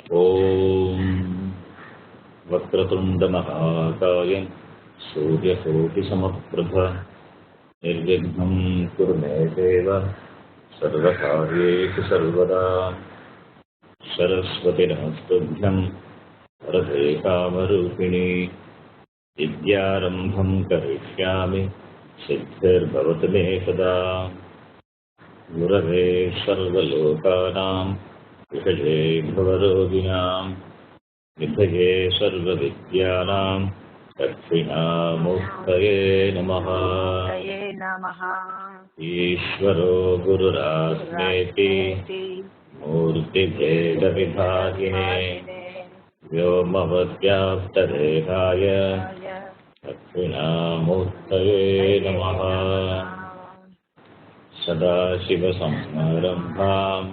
ॐ वक्रतुण्डमहाकाय सूर्यकोटिसमप्रभ निर्विघ्नं कुरु मे देव सर्वकार्येषु सर्वदा। सरस्वती नमस्तुभ्यं वरदे कामरूपिणी विद्यारम्भं करिष्यामि सिद्धिर्भवतु मे सदा। गुरवे सर्वलोकानां विषये भवरोगिणां निधये सर्वविद्यानां दक्षिणामूर्तये नमः। ईश्वरो गुरुरात्मेति मूर्तिभेदविभागिने व्योमवद्व्याप्तदेहाय दक्षिणामूर्तये नमः। सदाशिवसमारम्भां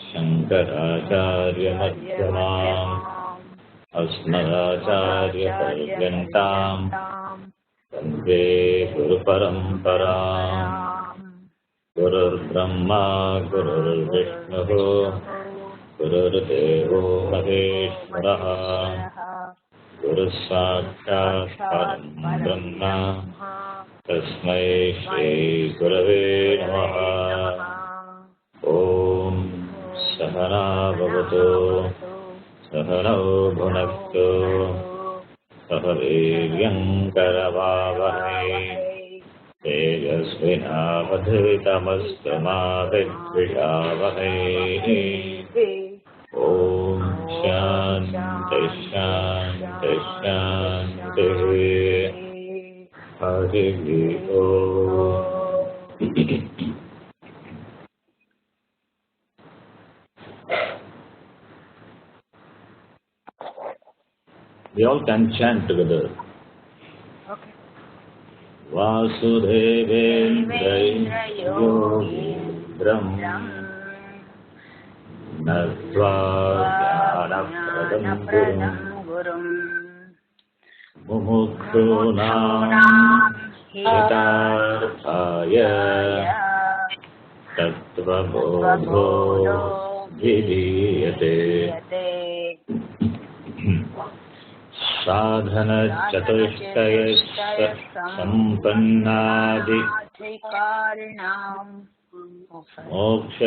शङ्कराचार्यमध्यमाम् अस्मदाचार्यपर्यन्तां वन्दे गुरुपरम्पराम्। गुरुर्ब्रह्मा गुरुर्विष्णुः गुरुर्देवो महेश्वरः गुरुः साक्षात् परं ब्रह्म तस्मै श्रीगुरवे नमः। ॐ सहना भवतु सहनौ भुनक्तु सह वीर्यङ्करवावहै तेजस्विनावधीतमस्तु मा विद्विषावहै। ॐ शान्तिः शान्तिः शान्तिः। हरिः ओम्। We all can chant together. Okay. Vasudevendra Yogindram Natva Jnanapradam Gurum Mumukshunam Hitarthaya Tattvabodho Vidiyate. साधनचतुष्टयस्य सम्पन्नादि मोक्ष.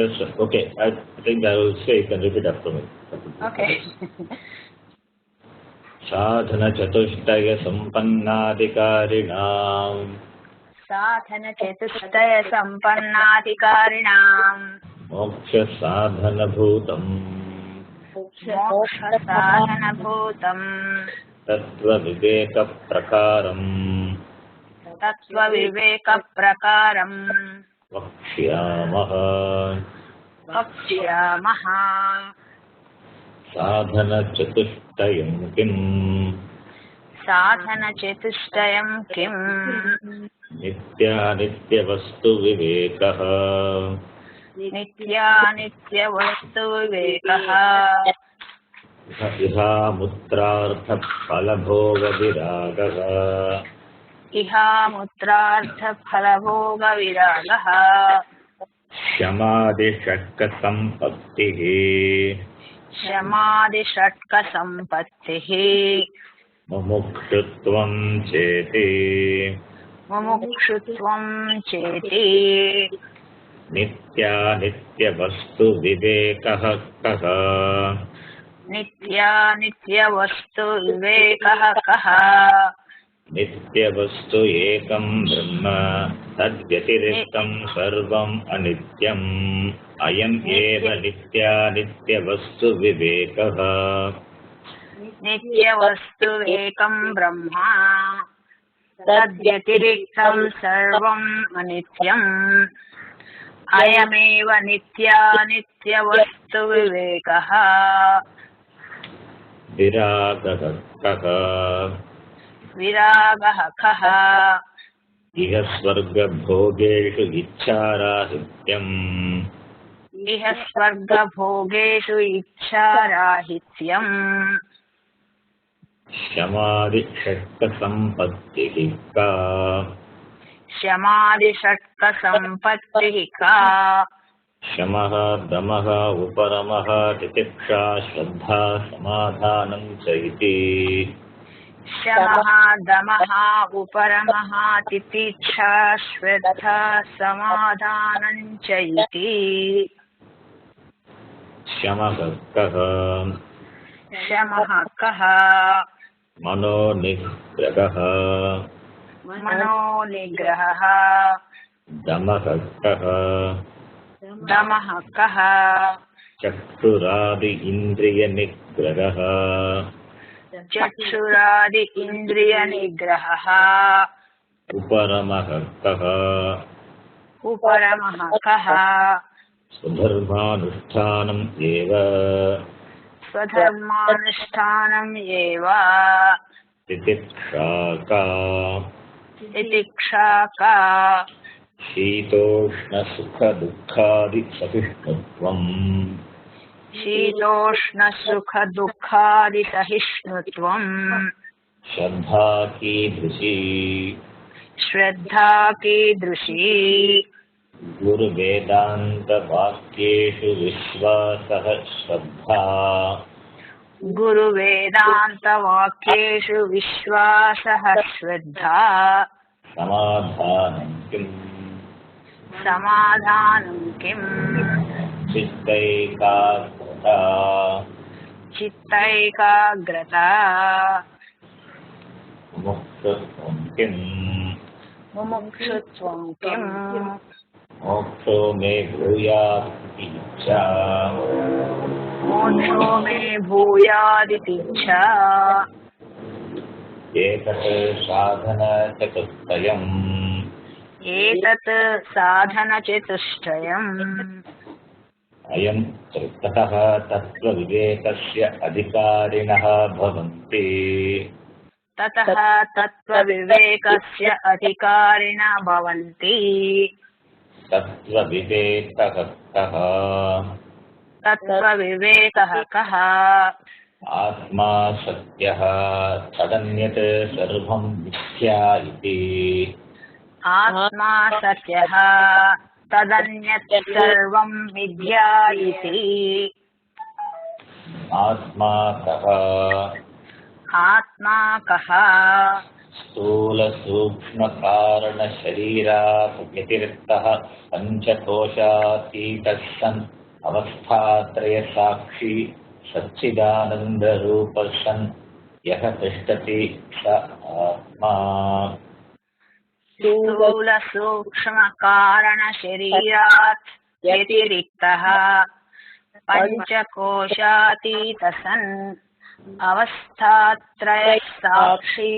Okay, I think I will say, you can repeat after me. Okay. साधनचतुष्टय सम्पन्नाधिकारिणां साधनचतुष्टय सम्पन्नाधिकारिणां मोक्ष साधनभूतम् तत्त्वविवेकप्रकारम् वक्ष्यामः. साधनचतुष्टयं किम्? साधनचतुष्टयं किम्? नित्यानित्यवस्तुविवेकः. नित्यानित्यवस्तुविवेकः. इहामुत्रार्थफलभोगविरागः. इहामुत्रार्थफलभोगविरागः. शमादिषट्कसम्पत्तिः. शमादिषट्कसम्पत्तिः. मुमुक्षुत्वं चेति. मुमुक्षुत्वं चेति. नित्यानित्यवस्तुविवेकः कः? नित्यानित्यवस्तुविवेकः कः? नित्यवस्तु एकं ब्रह्म तद्व्यतिरिक्तं सर्वम् अनित्यम् अयम् एव नित्यानित्यवस्तुविवेकः. नित्यवस्तु एकं ब्रह्म तद्व्यतिरिक्तं सर्वम् अनित्यम् अयमेव नित्यानित्यवस्तुविवेकः. विरागः कः? विरागः कः? इह स्वर्गभोगेषु इच्छाराहित्यम्. इह स्वर्गभोगेषु इच्छाराहित्यम्. शमादिषट्कसम्पत्तिः का? शमादिषट्कसम्पत्तिः का? शमः दमः उपरमः तितिक्षा श्रद्धा समाधानं च इति शमः दमः उपरमः तितिक्षा श्रद्धा समाधानं च इति शमः कः शमः कः मनोनिग्रहः मनोनिग्रहः दमः कः दमः कः चक्षुरादि इन्द्रियनिग्रहः चक्षुरादि इन्द्रियनिग्रहः उपरमः कः उपरमः कः स्वधर्मानुष्ठानम् एव स्वधर्मानुष्ठानम् एव तितिक्षा का तितिक्षा का शीतोष्णसुखदुःखादिसहिष्णुत्वम् शीतोष्णसुखदुःखादिसहिष्णुत्वम् श्रद्धा कीदृशी श्रद्धा कीदृशी गुरुवेदान्तवाक्येषु विश्वासः श्रद्धा गुरुवेदान्तवाक्येषु विश्वासः श्रद्धा समाधानं किम् समाधानं किम् चित्तैकाग्रता चित्तैकाग्रता मुक्तत्वं किम् मुमुक्षुत्वं किम् मोक्षो मे भूयात् इच्छा मोक्षो मे भूयादितिच्छा एतत् साधनचतुष्टयम् एतत् साधनचतुष्टयम् अयं ततः तत्त्वविवेकस्य अधिकारिणः भवन्ति ततः तत्त्वविवेकस्य अधिकारिणः भवन्ति तत्त्वविवेकः कः तत्त्वविवेकः कः आत्मा सत्यः तदन्यत् सर्वं मिथ्या इति आत्मा सत्यः तदन्यत् सर्वं मिथ्या इति आत्मा कः आत्मा कः स्थूलसूक्ष्मकारणशरीरात् व्यतिरिक्तः पञ्चकोशातीतः सन् अवस्थात्रयसाक्षी सच्चिदानन्दरूपः सन् यः तिष्ठति स आत्मा स्थूलसूक्ष्मकारणशरीरात् व्यतिरिक्तः पञ्चकोशातीतः सन् अवस्थात्रयसाक्षी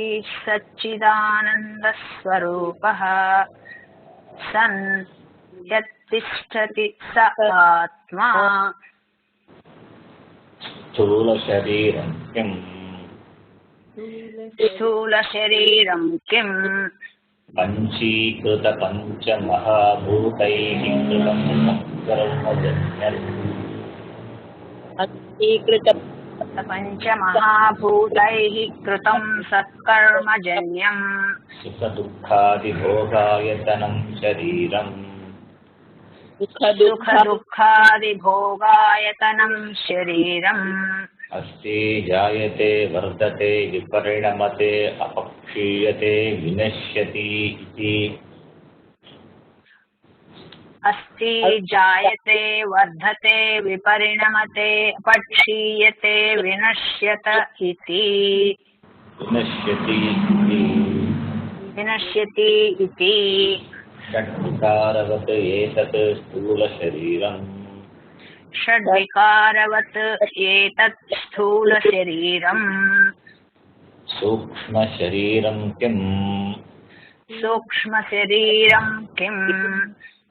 सच्चिदानन्दस्वरूपः सन् यत्तिष्ठति स आत्मा स्थूलशरीरं किम् स्थूलशरीरं किम् पञ्चीकृतपञ्चमहाभूतैः कृतं कर्मजन्यम् पञ्चमहाभूतैः कृतं सत्कर्मजन्यम् सुखदुःखादिभोगायतनं शरीरम् सुखदुःखादिभोगायतनं शरीरम् अस्ति जायते वर्धते विपरिणमते अपक्षीयते विनश्यति इति अस्ति जायते वर्धते विपरिणमते अपक्षीयते विनश्यत इति विनश्यति इति षड्विकारवत् एतत् स्थूलशरीरम् षड्विकारवत् एतत् स्थूलशरीरम् सूक्ष्मशरीरं किम् सूक्ष्मशरीरं किम्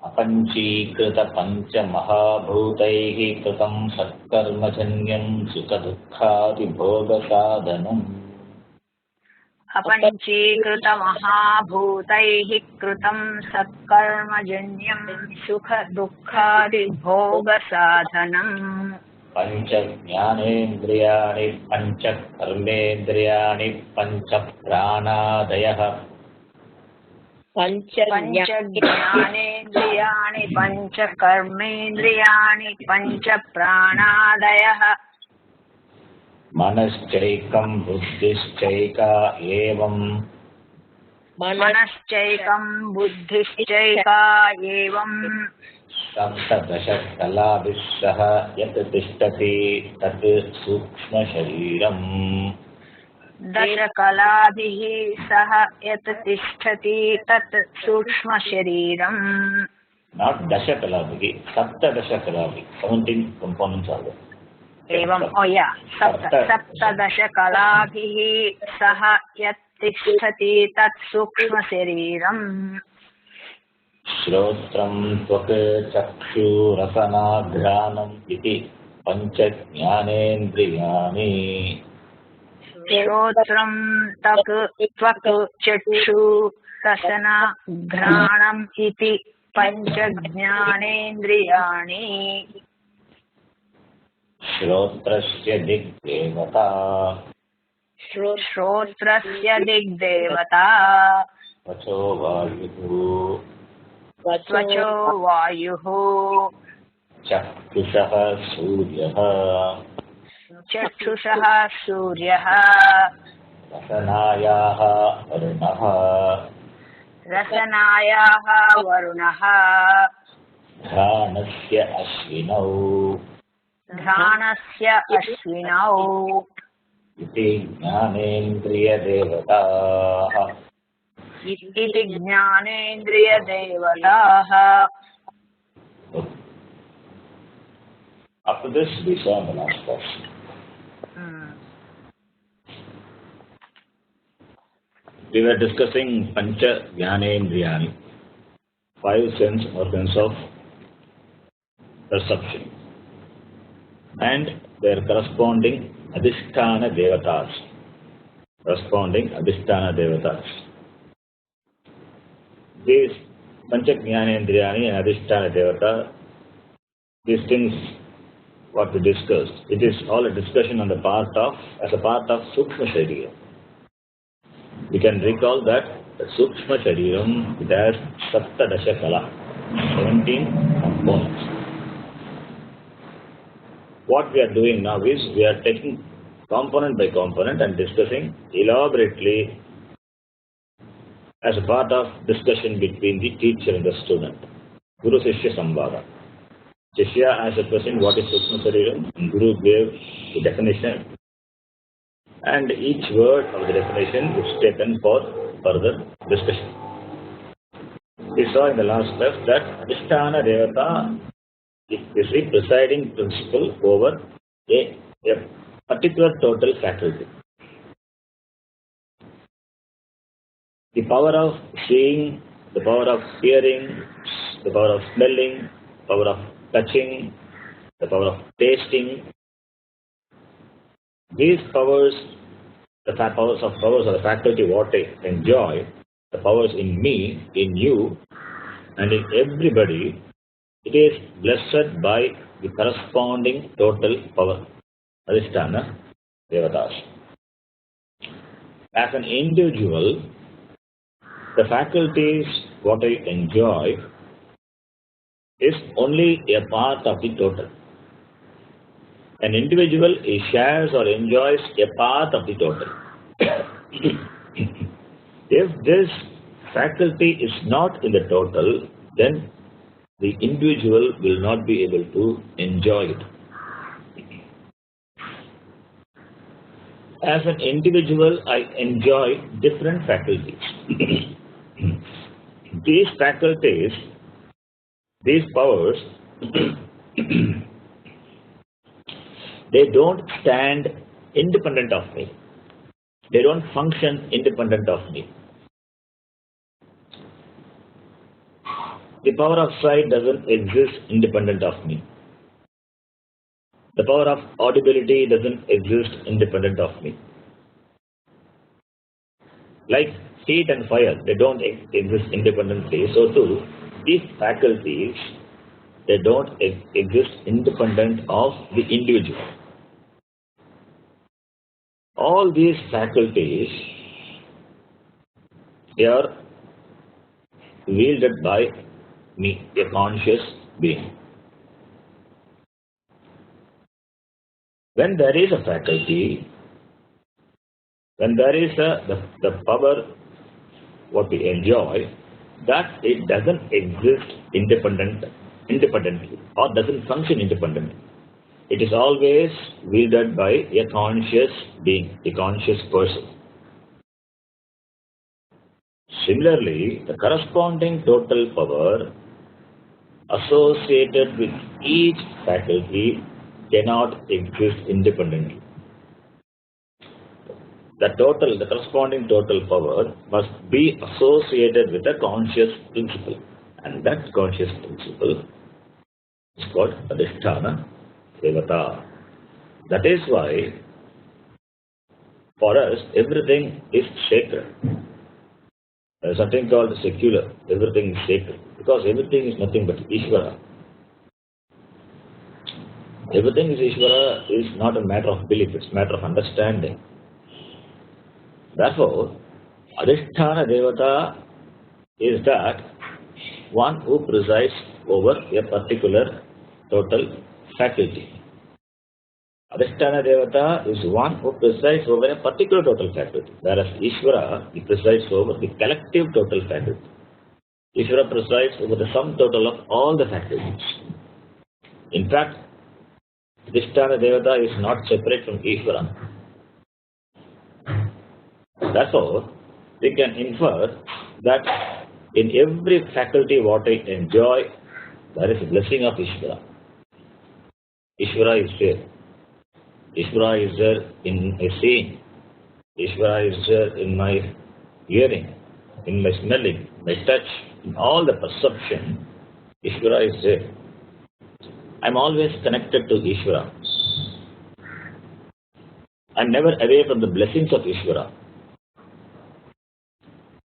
अपञ्चीकृतपञ्चमहाभूतैः कृतं सत्कर्मजन्यं सुखदुःखादिभोगसाधनम् अपञ्चीकृतमहाभूतैः कृतं सत्कर्मजन्यं सुखदुःखादिभोगसाधनम् पञ्चज्ञानेन्द्रियाणि पञ्चकर्मेन्द्रियाणि पञ्चप्राणादयः पञ्चज्ञानेन्द्रियाणि पञ्चकर्मेन्द्रियाणि पञ्चप्राणादयः मनश्चैकं बुद्धिश्चैका एवं मनश्चैकं बुद्धिश्चैका एवं सप्तदशकलाभिः सह यत् तिष्ठति तत् सूक्ष्मशरीरम् दशकलाभिः सह यत् तिष्ठति तत् सूक्ष्मशरीरम् not दशकलाभिः सप्तदशकलाभिः 17 components are there. एवं सप्तदशकलाभिः सह यत् तिष्ठति तत् सूक्ष्मशरीरम् श्रोत्रं त्वक् चक्षुरसनाघ्राणम् इति पञ्चज्ञानेन्द्रियाणि श्रोत्रं त्वक् चक्षु रसन घ्राणम् इति पञ्चज्ञानेन्द्रियाणि श्रोत्रस्य दिग्देवता श्रोत्रस्य दिग्देवता वचो वायुः चक्षुषः सूर्यः चक्षुषः सूर्यः रसनायाः वरुणः रसनायाः वरुणः घ्राणस्य अश्विनौ इति ज्ञानेन्द्रियदेवताः इति ज्ञानेन्द्रियदेवताः. After this, we saw in the last class. We were discussing Pancha Jnanendriyani, 5 sense organs of perception, and their corresponding Adhisthana Devatas. These Pancha Jnanendriyani and Adhisthana Devata, these things what we discussed, it is all a discussion on the as a part of Sukshma Sharira. We can recall that the Sukshma Shariram, it has Saptadasha Kala, 17 components. What we are doing now is we are taking component by component and discussing elaborately as a part of discussion between the teacher and the student. Guru Sishya Samvada. Shishya asked a question, what is Sukshma Shariram? And Guru gave the definition. And each word of the definition is taken for further discussion. We saw in the last class that Adhisthana Devata is the presiding principle over a particular total faculty. The power of seeing, the power of hearing, the power of smelling, the power of touching, the power of tasting, these powers, the powers of the faculty what I enjoy, the powers in me, in you, and in everybody, it is blessed by the corresponding total power, Adhisthana Devatas. As an individual, the faculties what I enjoy is only a part of the total. An individual shares or enjoys a part of the total. If this faculty is not in the total, then the individual will not be able to enjoy it. As an individual, I enjoy different faculties. These faculties, these powers, they don't stand independent of me. They don't function independent of me. The power of sight doesn't exist independent of me. The power of audibility doesn't exist independent of me. Like heat and fire, they don't exist independently. So too, these faculties, they don't exist independent of the individual. All these faculties, they are wielded by me, a conscious being. When there is a faculty, when there is the power what we enjoy, that it doesn't exist independently or doesn't function independently. It is always wielded by a conscious being, a conscious person. Similarly, the corresponding total power associated with each faculty cannot exist independently. The corresponding total power must be associated with a conscious principle, and that conscious principle is called Adhisthana Devata. That is why, for us, everything is sacred. There is something called secular. Everything is sacred, because everything is nothing but Ishvara. Everything is Ishvara is not a matter of belief, it's a matter of understanding. Therefore, Adhisthana Devata is that one who presides over a particular total faculty. Adhisthana Devata is one who presides over a particular total faculty, whereas Ishvara, he presides over the collective total faculty. Ishvara presides over the sum total of all the faculties. In fact, Adhisthana Devata is not separate from Ishvara. Therefore, we can infer that in every faculty what I enjoy, there is a blessing of Ishvara. Ishvara is there. Ishvara is there in my seeing. Ishvara is there in my hearing, in my smelling, my touch, in all the perception. Ishvara is there. I am always connected to Ishvara. I am never away from the blessings of Ishvara.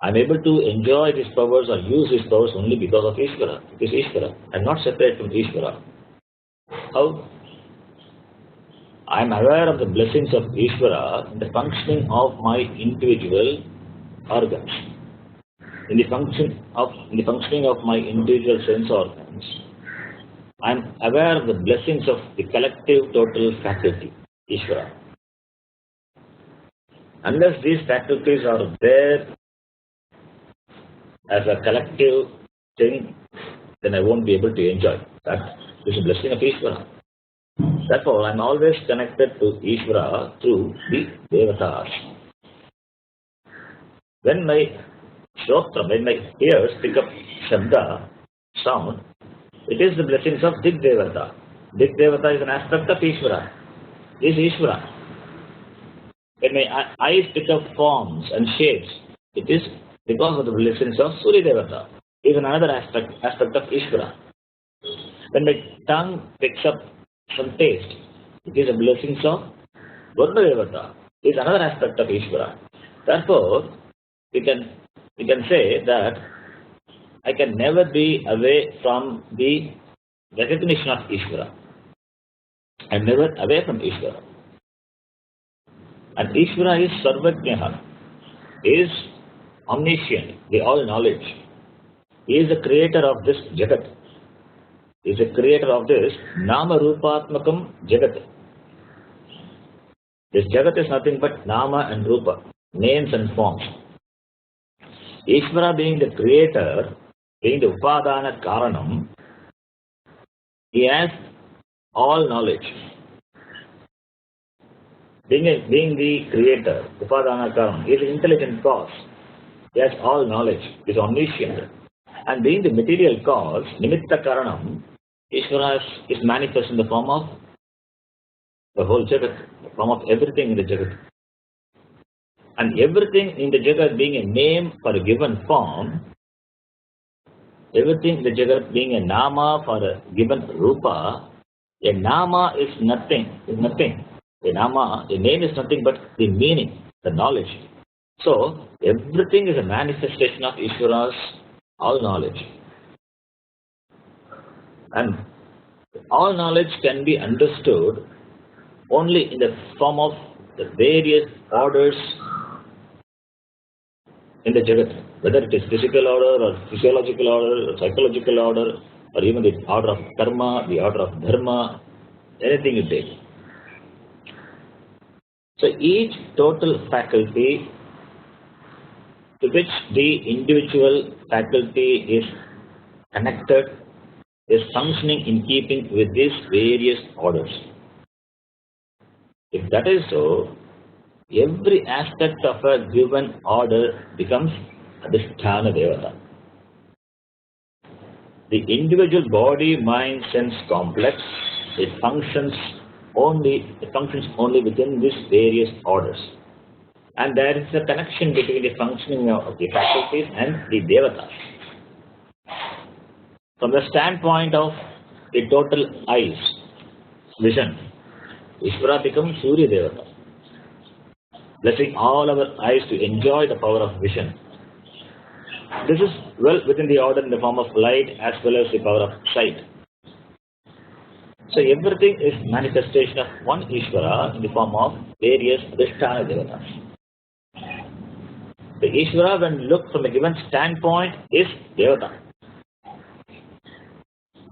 I am able to enjoy these powers or use these powers only because of Ishvara. It is Ishvara. I am not separate from Ishvara. How? I am aware of the blessings of Ishvara in the functioning of my individual organs, in the functioning of my individual sense organs. I am aware of the blessings of the collective total faculty, Ishvara. Unless these faculties are there as a collective thing, then I won't be able to enjoy. That is a blessing of Ishvara. Therefore, I am always connected to Ishvara through the Devatas. When my ears pick up Shabda, sound, it is the blessings of Dig Devata. Dig Devata is an aspect of Ishvara. Is Ishvara. When my eyes pick up forms and shapes, it is because of the blessings of Surya Devata. Is another aspect of Ishvara. When my tongue picks up some taste, it is a blessings of Varna Devata. Is another aspect of Ishvara. Therefore, we can say that I can never be away from the recognition of Ishvara. I am never away from Ishvara. And Ishvara is Sarvajnaha, is omniscient, the all knowledge. He is the creator of this Jagat. He is the creator of this Nama Rupatmakam Jagat. This Jagat is nothing but Nama and Rupa, names and forms. Ishvara being the creator, being the Upadana Karanam, he has all knowledge. Being the creator, Upadana Karanam, he is an intelligent cause. He has all knowledge, he is omniscient. And being the material cause, Nimitta Karanam, Ishvara is manifest in the form of the whole Jagat, the form of everything in the Jagat. And everything in the Jagat being a name for a given form, everything in the Jagat being a Nama for a given Rupa, a Nama is nothing. A name is nothing but the meaning, the knowledge. So, everything is a manifestation of Ishvara's all knowledge. And all knowledge can be understood only in the form of the various orders in the Jagat, whether it is physical order or physiological order, or psychological order, or even the order of karma, the order of dharma, anything you take. So each total faculty to which the individual faculty is connected is functioning in keeping with these various orders. If that is so, every aspect of a given order becomes Adhisthana Devata. The individual body, mind, sense complex, it functions only within these various orders. And there is a connection between the functioning of the faculties and the Devatas. From the standpoint of the total eyes, vision, Ishvara becomes Surya Devata, blessing all our eyes to enjoy the power of vision. This is well within the order in the form of light as well as the power of sight. So everything is manifestation of one Ishvara in the form of various Adhisthana Devatas. The Ishvara, when looked from a given standpoint, is Devata.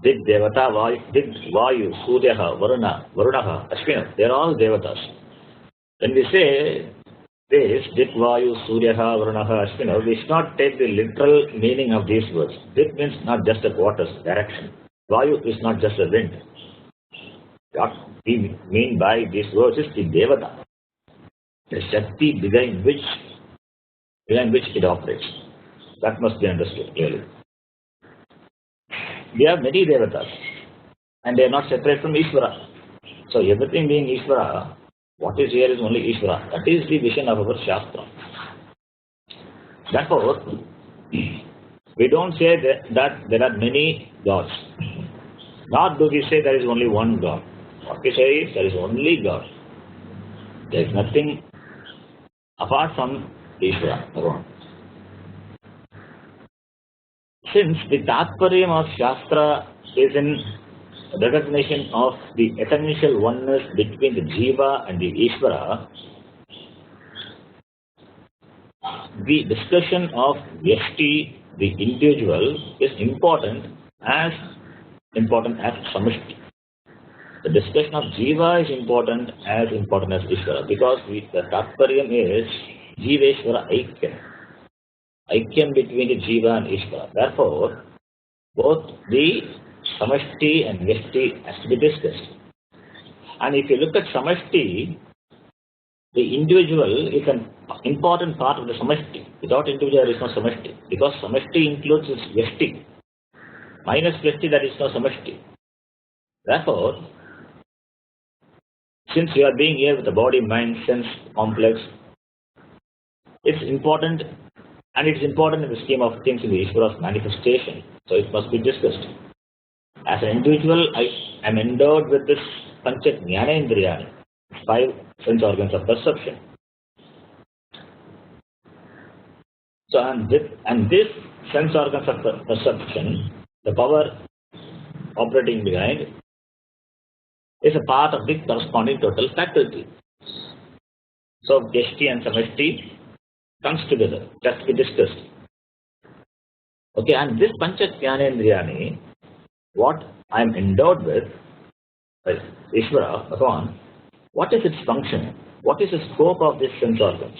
Did Devata, Did Vayu, Suryaha, Varunaha, Ashvina, they are all Devatas. When we say this, Did Vayu, Suryaha, Varunaha, Ashvina, we should not take the literal meaning of these words. Dit means not just a water's direction. Vayu is not just a wind. What we mean by these words is the Devata, the Shakti behind which it operates. That must be understood clearly. We have many Devatas, and they are not separate from Ishvara. So everything being Ishvara, what is here is only Ishvara. That is the vision of our Shastra. Therefore, we don't say that there are many gods. Nor do we say there is only one God. What we say is there is only God. There is nothing apart from Ishvara alone. Since the Tattvaryam of Shastra is in recognition of the essential oneness between the Jiva and the Ishvara, the discussion of Vyashti, the individual, is important as Samashti. The discussion of Jiva is important as Ishvara, because the Tattvaryam is Jiveshvara Aikyam. Aikyam between the Jiva and Ishvara. Therefore, both the Samashti and Vyashti has to be discussed. And if you look at Samashti, the individual is an important part of the Samashti. Without individual, there is no Samashti. Because Samashti includes Vyashti. Minus Vyashti, there is no Samashti. Therefore, since you are being here with the body, mind, sense, complex, it's important, and it's important in the scheme of things in the Ishvara's manifestation. So it must be discussed. As an individual, I am endowed with this Pancha Jnanendriyani, 5 sense organs of perception. So, and this sense organs of perception, the power operating behind, is a part of the corresponding total faculty. So, Vyashti and Samashti comes together, just to be discussed. Okay, and this Pancha Jnanendriyani, what I am endowed with, Ishvara, Bhagavan, what is its function? What is the scope of this sense organs?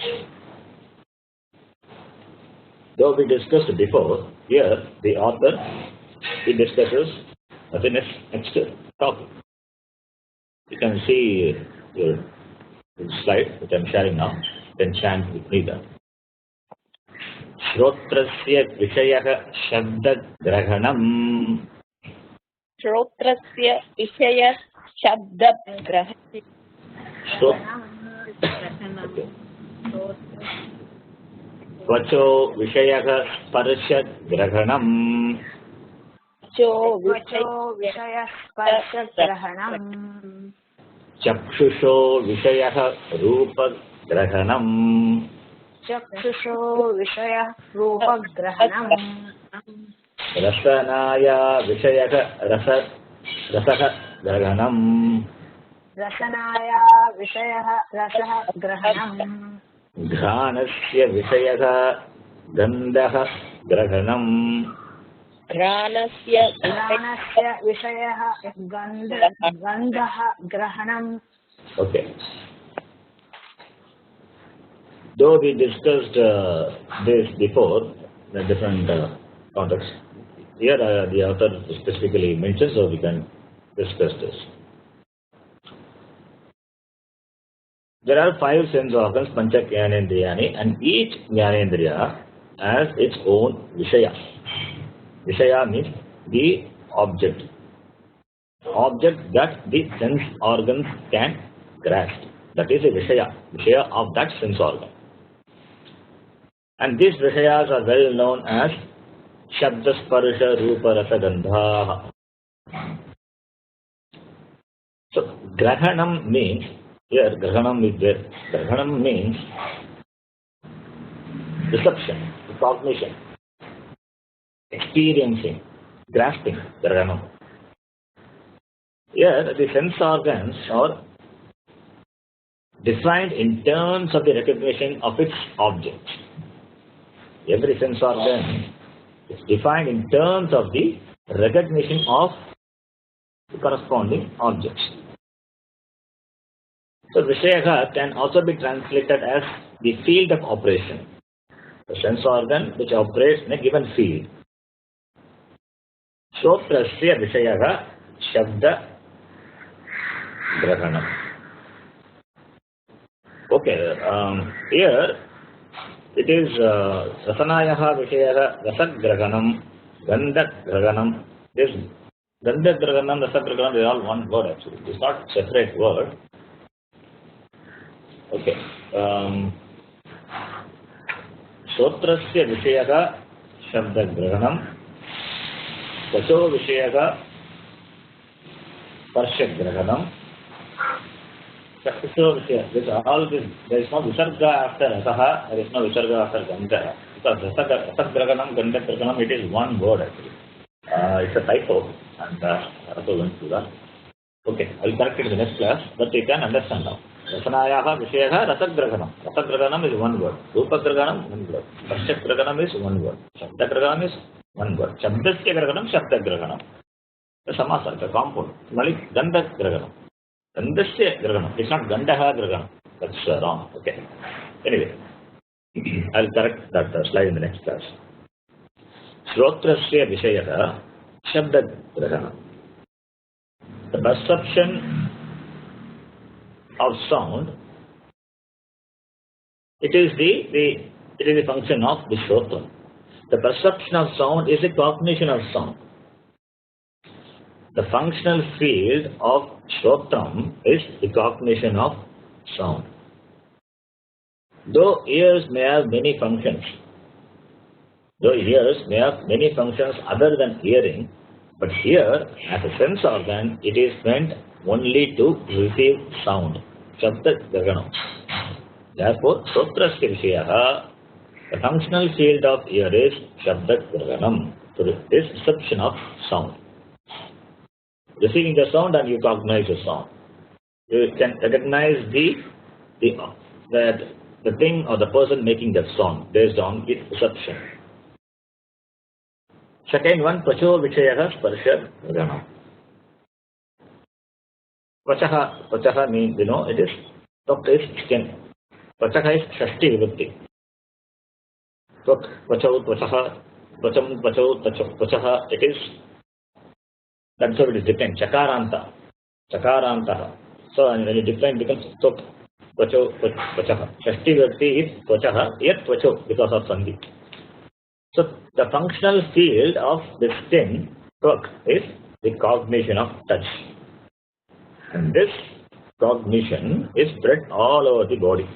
Though we discussed before, here the author, he discusses the next topic. You can see your slide, which I am sharing now, then chant with me that. Shrotrasya Vishayah Shabdagrahanam. Shrotrasya Vishaya Shabdagrahanam. Vacho Vishayah Sparshagrahanam. Vishaya Sparshagrahanam. Chakshusho Vishayah Rupagrahanam. Chakshusho Vishaya Rupagrahanam. Rasanaya Vishayah Rasagrahanam. Rasanaya Vishaya Rasagrahanam. Ghanasya Vishayah Gandaha Grahanam. Granasya Vishayah Gandaha Grahanam. Okay. Though we discussed this before, the different contexts, here the author specifically mentions, so we can discuss this. There are 5 sense organs, Pancha Jnanendriyani, and each Jnanendriya has its own Vishaya. Vishaya means the object. Object that the sense organs can grasp. That is a Vishaya. Vishaya of that sense organ. And these Vishayas are well known as Shabda Sparsha Rupa Rasa Gandha. So Grahanam means, here Grahanam is there. Grahanam means reception, recognition, experiencing, grasping, Grahanam. Here the sense organs are defined in terms of the recognition of its objects. Every sense organ is defined in terms of the recognition of the corresponding objects. So Vishaya can also be translated as the field of operation. The sense organ which operates in a given field. Shrotrasya Vishaya Shabda Grahanam. Okay, here it is Rasanayaha Vishaya Rasagrahanam, Gandagrahanam. This Gandagrahanam, Rasagrahanam, they are all one word actually. It's not separate word. Okay. Shotrasya Vishaya Shabdagrahanam, Vacho Vishaya Parshagrahanam. So all this, there is no Visarga after Rasaha, there is no Visarga after Gandha. Because Rasagrahanam, Gandagrahanam, it is one word actually. It's a typo, and also went through that. Okay, I will correct it in the next class, but you can understand now. Rasanayaha Vishayaha Rasagrahanam. Rasagrahanam is one word. Rupagrahanam, one word. Parshagrahanam is one word. Shabdagrahanam is one word. Shabdasya Grahanam, Shabdagrahanam. The Samasa, the compound. Malik Gandagrahanam. Gandasya Grahanam. It's not Gandaha Grahanam. That's wrong. Okay. Anyway, I'll correct that slide in the next class. Shrotrasya Vishayaha Shabdagrahanam. The perception of sound, it is the function of the Shrotra. The perception of sound is a cognition of sound. The functional field of Shrotram is the cognition of sound. Though ears may have many functions other than hearing, but here, as a sense organ, it is meant only to receive sound. Shabda Grahanam. Therefore, Shrotrasya Vishayaha, the functional field of ear is Shabda Grahanam, so this reception of sound. Receiving the sound and you cognize the sound. You can recognize the thing or the person making that sound based on its perception. Second one, Pacho Vichayaha Sparsha Grahanam. Pachaha means, it is, Tok is skin. Pachaha is Shashti Vibhuti. Tok, Pachau, Pachaha, Pacham, Pachau, Pachaha, it is, that's how it is different. Chakaranta. So when you define, it becomes Tok, Pachau, Pachaha. Shashti Vibhuti is Pachaha, yet Pachau, because of Sandhi. So the functional field of the skin, Tok, is the cognition of touch. And this cognition is spread all over the body.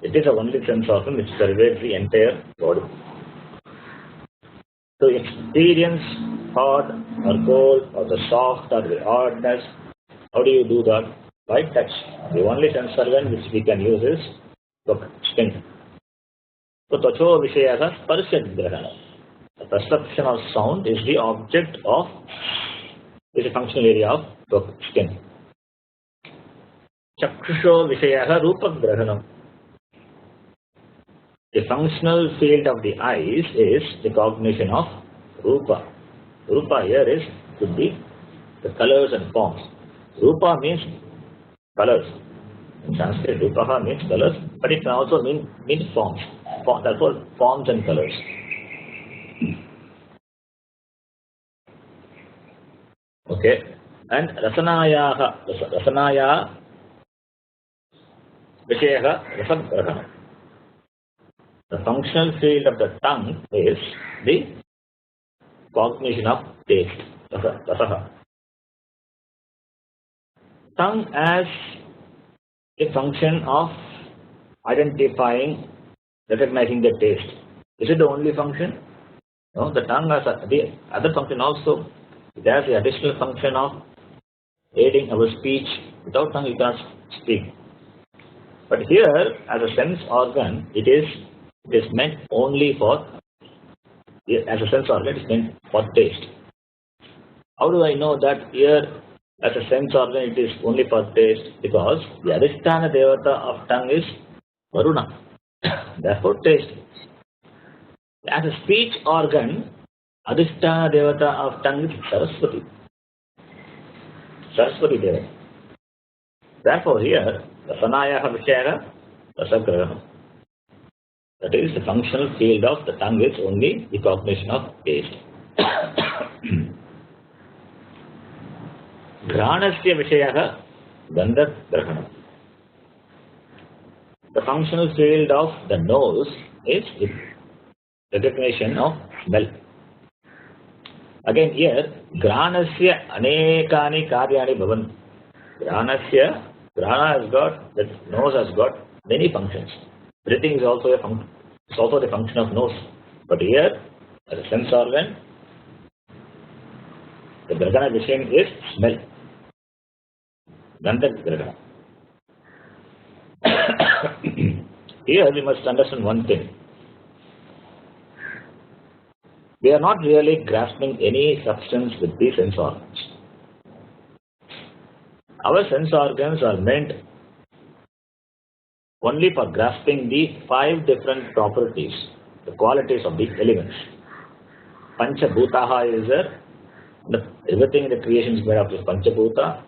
It is the only sense organ which pervades the entire body. To experience hot or cold or the soft or the hardness, how do you do that? By touch. The only sense organ which we can use is skin. So Tacho Vishayaha Sparsha Grahanam. The perception of sound is the object of, is a functional area of skin. Chakshusho Vishayaha Rupa Grahanam. The functional field of the eyes is the cognition of rupa. Rupa here could be the colors and forms. Rupa means colors. In Sanskrit, rupaha means colors, but it can also mean forms. Therefore, forms and colors. Okay. And rasanaya vishayaha rasagrahanam. The functional field of the tongue is the cognition of taste. Rasaha. Tongue as a function of identifying, recognizing the taste. Is it the only function? No, the tongue has the other function also. It has the additional function of aiding our speech. Without tongue, you cannot speak. But here, as a sense organ, it is meant only for, as a sense organ, it is meant for taste. How do I know that here, as a sense organ, it is only for taste? Because the Adhisthana Devata of tongue is Varuna. Therefore, taste. As a speech organ, Adhisthana Devata of tongue is Saraswati. Saraswati Devata. Therefore, here, Rasanayaha Vishayaha Rasagrahanam. That is, the functional field of the tongue is only the cognition of taste. Granasya Vishayaha Gandhagrahanam. The functional field of the nose is the recognition of smell. Again here, Granasya Anekani Karyani Bhavan. Granasya, Grana has got, the nose has got many functions. Breathing is also the function of nose. But here, as a sense organ, the Grahana Vishayam is smell. Gandha Grahana. Here we must understand one thing. We are not really grasping any substance with these sense organs. Our sense organs are meant only for grasping the 5 different properties, the qualities of the elements. Panchabhutaha is there. Everything in the creation is made of this Panchabhuta,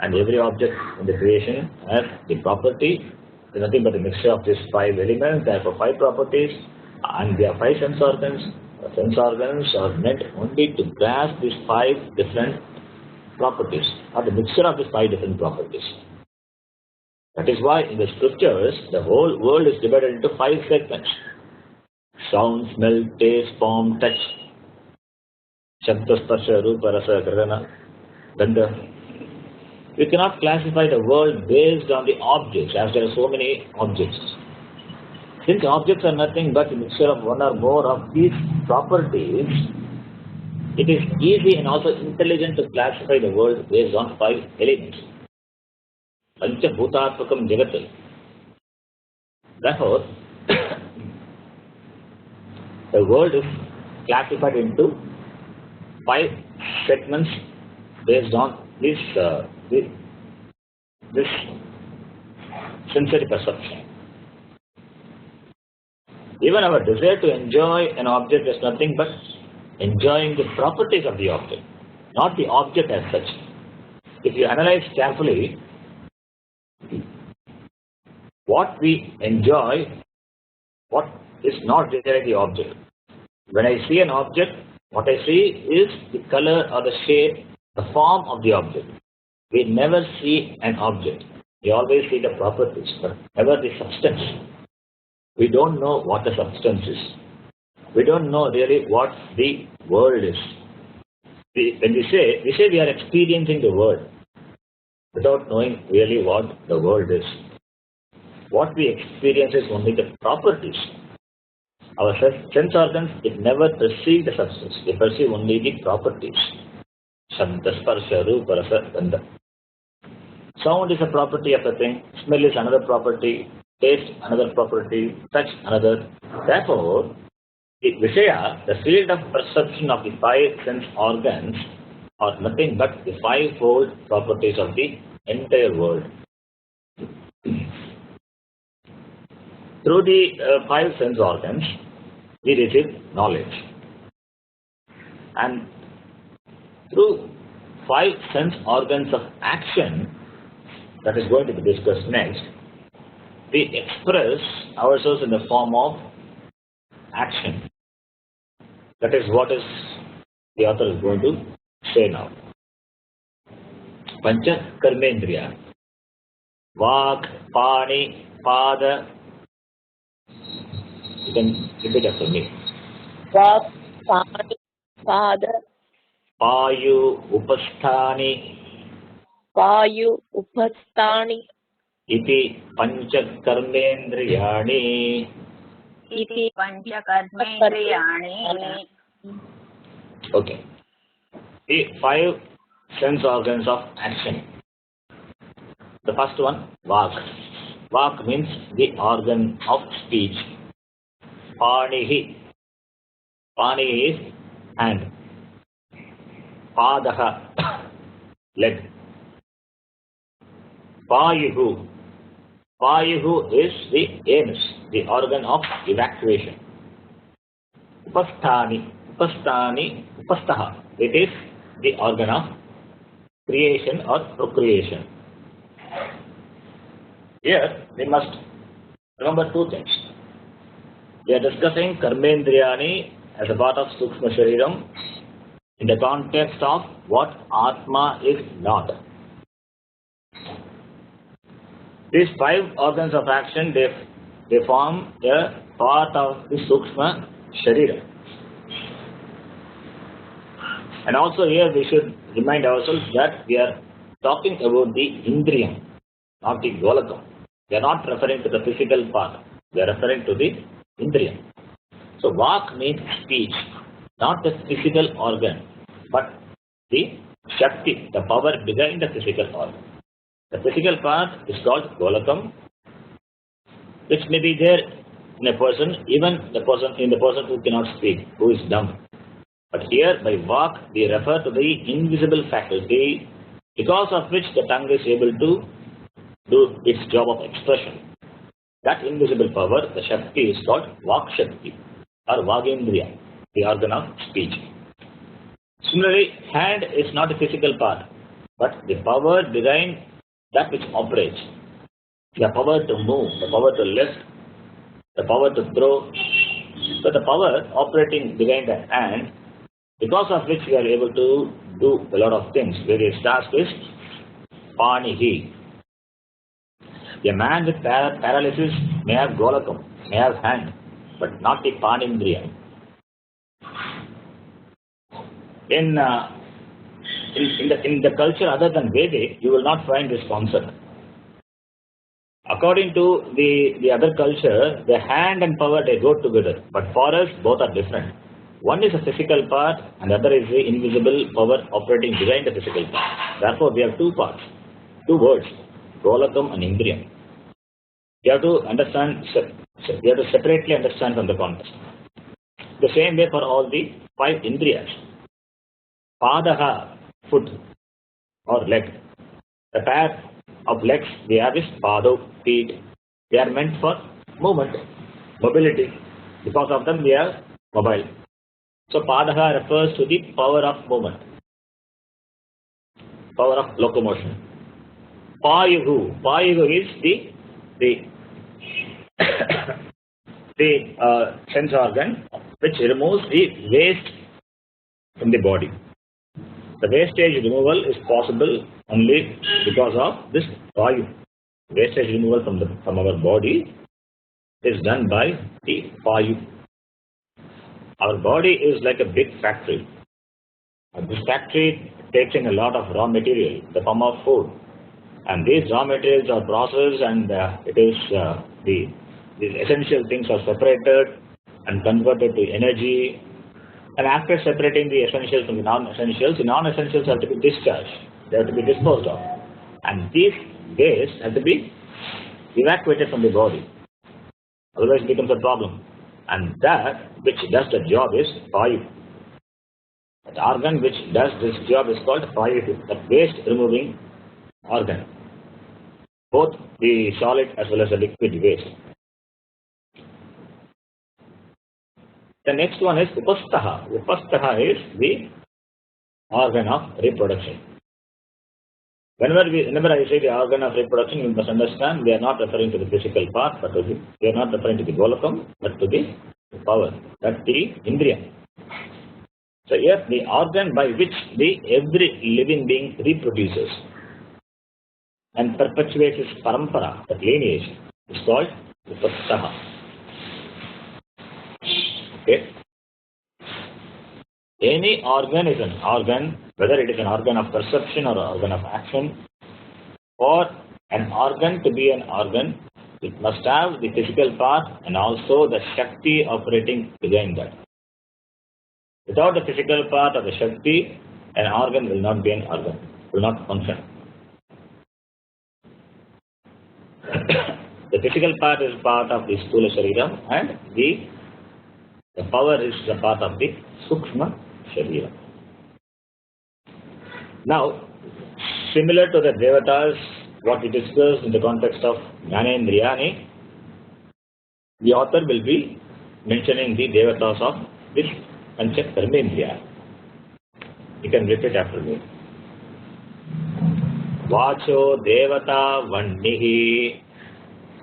and every object in the creation has the property. It is nothing but a mixture of these 5 elements. Therefore, 5 properties, and there are 5 sense organs. The sense organs are meant only to grasp these 5 different properties, or the mixture of these 5 different properties. That is why in the scriptures, the whole world is divided into 5 segments: sound, smell, taste, form, touch, Shabda, Sparsha, Rupa, Rasa, Grahana, Gandha. We cannot classify the world based on the objects, as there are so many objects. Since objects are nothing but a mixture of one or more of these properties, it is easy and also intelligent to classify the world based on 5 elements. Panchabhutatmakam Jagat. Therefore, the world is classified into 5 segments based on this sensory perception. Even our desire to enjoy an object is nothing but enjoying the properties of the object, not the object as such. If you analyze carefully, what we enjoy, what is not really the object. When I see an object, what I see is the color or the shape, the form of the object. We never see an object. We always see the properties, but never the substance. We don't know what the substance is. We don't know really what the world is. When we say we are experiencing the world without knowing really what the world is. What we experience is only the properties. Our sense organs, it never perceive the substance. They perceive only the properties. Shabda, Sparsha, Rupa, Rasa, Gandha. Sound is a property of a thing. Smell is another property. Taste, another property. Touch, another. Therefore, the Vishaya, the field of perception of the 5 sense organs, are nothing but the 5-fold properties of the entire world. Through the five sense organs, we receive knowledge. And through five sense organs of action, that is going to be discussed next, we express ourselves in the form of action. That is what is the author is going to say now. Pancha Karmendriya. Vak, Pani, Pada. You can repeat after me. Vak, Pani, Pada. Payu, Upasthani. Payu, Upasthani. Iti Pancha Karmendriyani. Iti Pancha Karmendriyani. Okay. The five sense organs of action. The first one, Vak. Vak means the organ of speech. Panihi. Pani is hand. Padaha, leg. Payuhu. Payuhu is the anus, the organ of evacuation. Upasthani. Upasthani. Upastaha. It is the organ of creation or procreation. Here we must remember two things. We are discussing Karmendriyani as a part of Sukshma Shariram in the context of what Atma is not. These five organs of action, they form a part of the Sukshma Sharira. And also here we should remind ourselves that we are talking about the Indriyam, not the Golakam. We are not referring to the physical part. We are referring to the Indriyam. So Vak means speech, not the physical organ, but the Shakti, the power behind the physical organ. The physical part is called Golakam, which may be there in a person, even in the person who cannot speak, who is dumb. But here by Vak we refer to the invisible faculty because of which the tongue is able to do its job of expression. That invisible power, the Shakti, is called Vak Shakti or Vagendriya, the organ of speech. Similarly, hand is not a physical part, but the power behind that which operates. The power to move, the power to lift, the power to throw. So the power operating behind the hand, because of which we are able to do a lot of things. Various tasks is Panihi. A man with paralysis may have Golakam, may have hand, but not the Panindriya. In the culture other than Vedic, you will not find this concept. According to the other culture, the hand and power, they go together. But for us, both are different. One is a physical part and the other is the invisible power operating behind the physical part. Therefore, we have two parts, two words, Golakam and Indriyam. You have to understand, you have to separately understand from the context. The same way for all the five Indriyas. Padaha, foot or leg. The pair of legs we have is Pado, feet. They are meant for movement, mobility. Because of them we are mobile. So Padaha refers to the power of movement, power of locomotion. Payuhu is the sense organ which removes the waste from the body. The wastage removal is possible only because of this Payu. Wastage removal from our body is done by the Payu. Our body is like a big factory. And this factory takes in a lot of raw material, the form of food. And these raw materials are processed and the essential things are separated and converted to energy. And after separating the essentials from the non-essentials have to be discharged. They have to be disposed of. And these waste have to be evacuated from the body. Otherwise it becomes a problem. And that which does the job is Payu. The organ which does this job is called Payu, the waste removing organ. Both the solid as well as the liquid waste. The next one is Upastaha. Upastaha is the organ of reproduction. Whenever I say the organ of reproduction, you must understand we are not referring to the physical part, but we are not referring to the golakam, but to the power. That's the Indriya. So here the organ by which every living being reproduces and perpetuates its parampara, that lineage, is called Upastaha. Okay. Any organ is an organ, whether it is an organ of perception or an organ of action. For an organ to be an organ, it must have the physical part and also the Shakti operating behind that. Without the physical part or the Shakti, an organ will not be an organ, will not function. The physical part is part of the Sthula Shariram and the power is the part of the Sukshma Shariram. Now, similar to the Devatas, what we discussed in the context of Jnanendriyani, the author will be mentioning the Devatas of this Pancha Karmendriya. You can repeat after me. Vacho Devata Vannihi.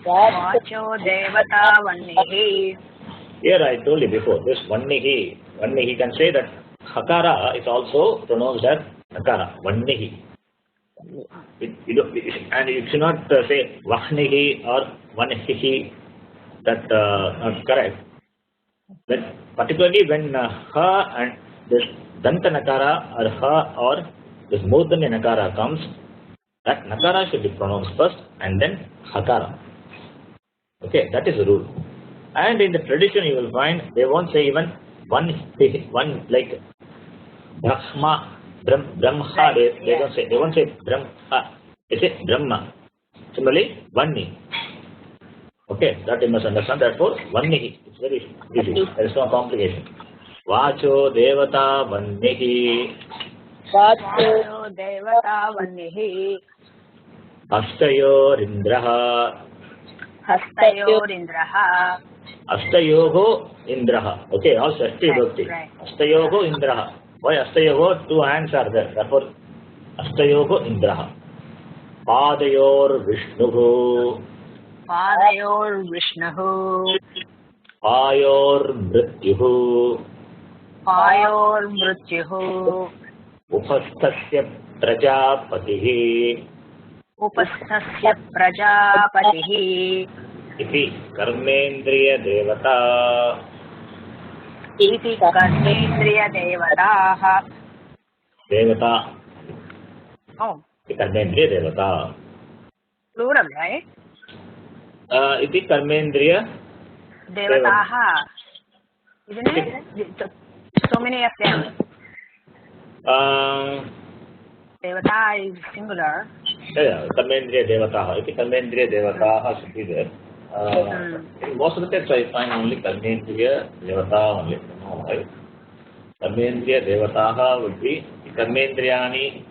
Vacho Devata Vannihi. Here I told you before, this Vannihi can say that Hakara is also pronounced as Hakara, Vannihi. And you should not say Vahnihi or Vannihi, that's not correct. But particularly when Ha and this Danta Nakara or Ha or this Murdanya Nakara comes, that Nakara should be pronounced first and then Hakara. Okay, that is the rule. And in the tradition you will find they won't say even one like Brahma, Brahma, they don't say, they won't say Brahma, they say Brahma. Similarly, Vanni. Okay, that you must understand. Therefore, Vannihi. It's very easy. There is no complication. Vacho Devata Vannihi. Vacho Devata Vannihi. Astayor Indraha. Hastayor Indraha. Astayoho Indraha. Okay, all Shashti Vibhakti. Right. Astayoho Indraha. Why Astayoho? Two hands are there. Therefore, Astayoho Indraha. Padayor Vishnuhu. Padayor Vishnuhu. Payor Mrityuhu. Payor Mrityuhu. Upasthasya Prajapatihi. Upasthasya Prajapatihi. Iti Karmendriya Devata. Iti Karmendriya Devataha. Devata. Oh, Karmendriya Devata. plural, right? Iti Karmendriya Devataha. Isn't it? So many of them. Devata is singular. Yeah, Karmendriya Devataha. Iti Karmendriya Devataha should be there. In most of the texts I find only Karmendriya Devata only. No, right? Karmendriya Devataha would be Karmendriyani.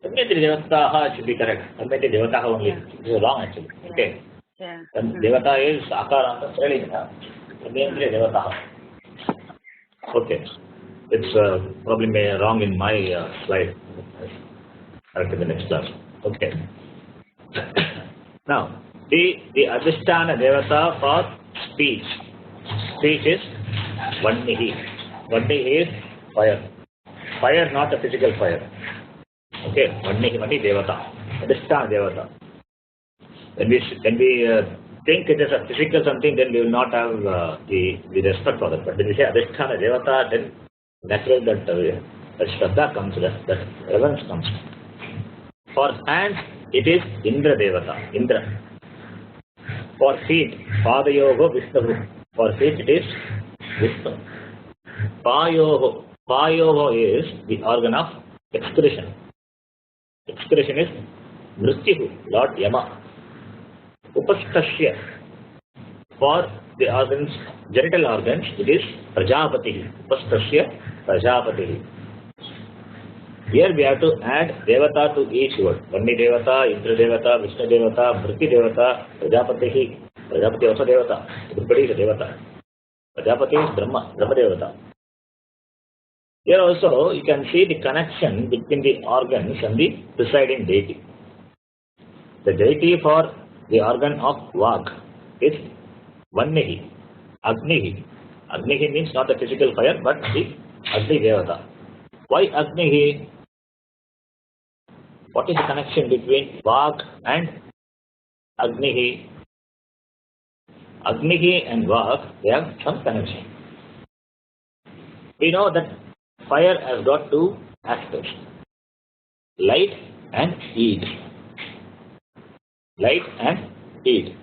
Karmendriya Devataha should be correct. Karmendriya Devataha only. This is wrong actually. Okay. Yeah. Devata is Akaranta Srelingha. Karmendriya Devataha. Okay. It's probably wrong in my slide. Correct in the next class. Okay. Now, the Adhisthana Devata for speech. Speech is Vannihi. Vannihi is fire. Fire, not a physical fire. Okay, Vannihi Devata. Adhisthana Devata. When we think it is a physical something, then we will not have the respect for it. But when we say Adhisthana Devata, then naturally that Shraddha comes, that reverence comes. For hands, it is Indra Devata, Indra. For feet, Padayoho Vishnu. For feet, it is Vishnu. Payoho is the organ of excretion. Excretion is Mrityu, Lord Yama. Upasthasya. For the organs, genital organs, it is Prajapati. Upasthasya, Prajapati. Here we have to add Devata to each word. Vanni Devata, Indra Devata, Vishnu Devata, Mriti Devata, Prajapati. Prajapati also Devata. Everybody is a Devata. Prajapati is Brahma, Brahma Devata. Here also you can see the connection between the organs and the presiding deity. The deity for the organ of Vak is Vannihi, Agnihi. Agnihi means not the physical fire but the Agni Devata. Why Agnihi? What is the connection between Vak and Agnihi? Agnihi and Vak, they have some connection. We know that fire has got two aspects, light and heat. Light and heat.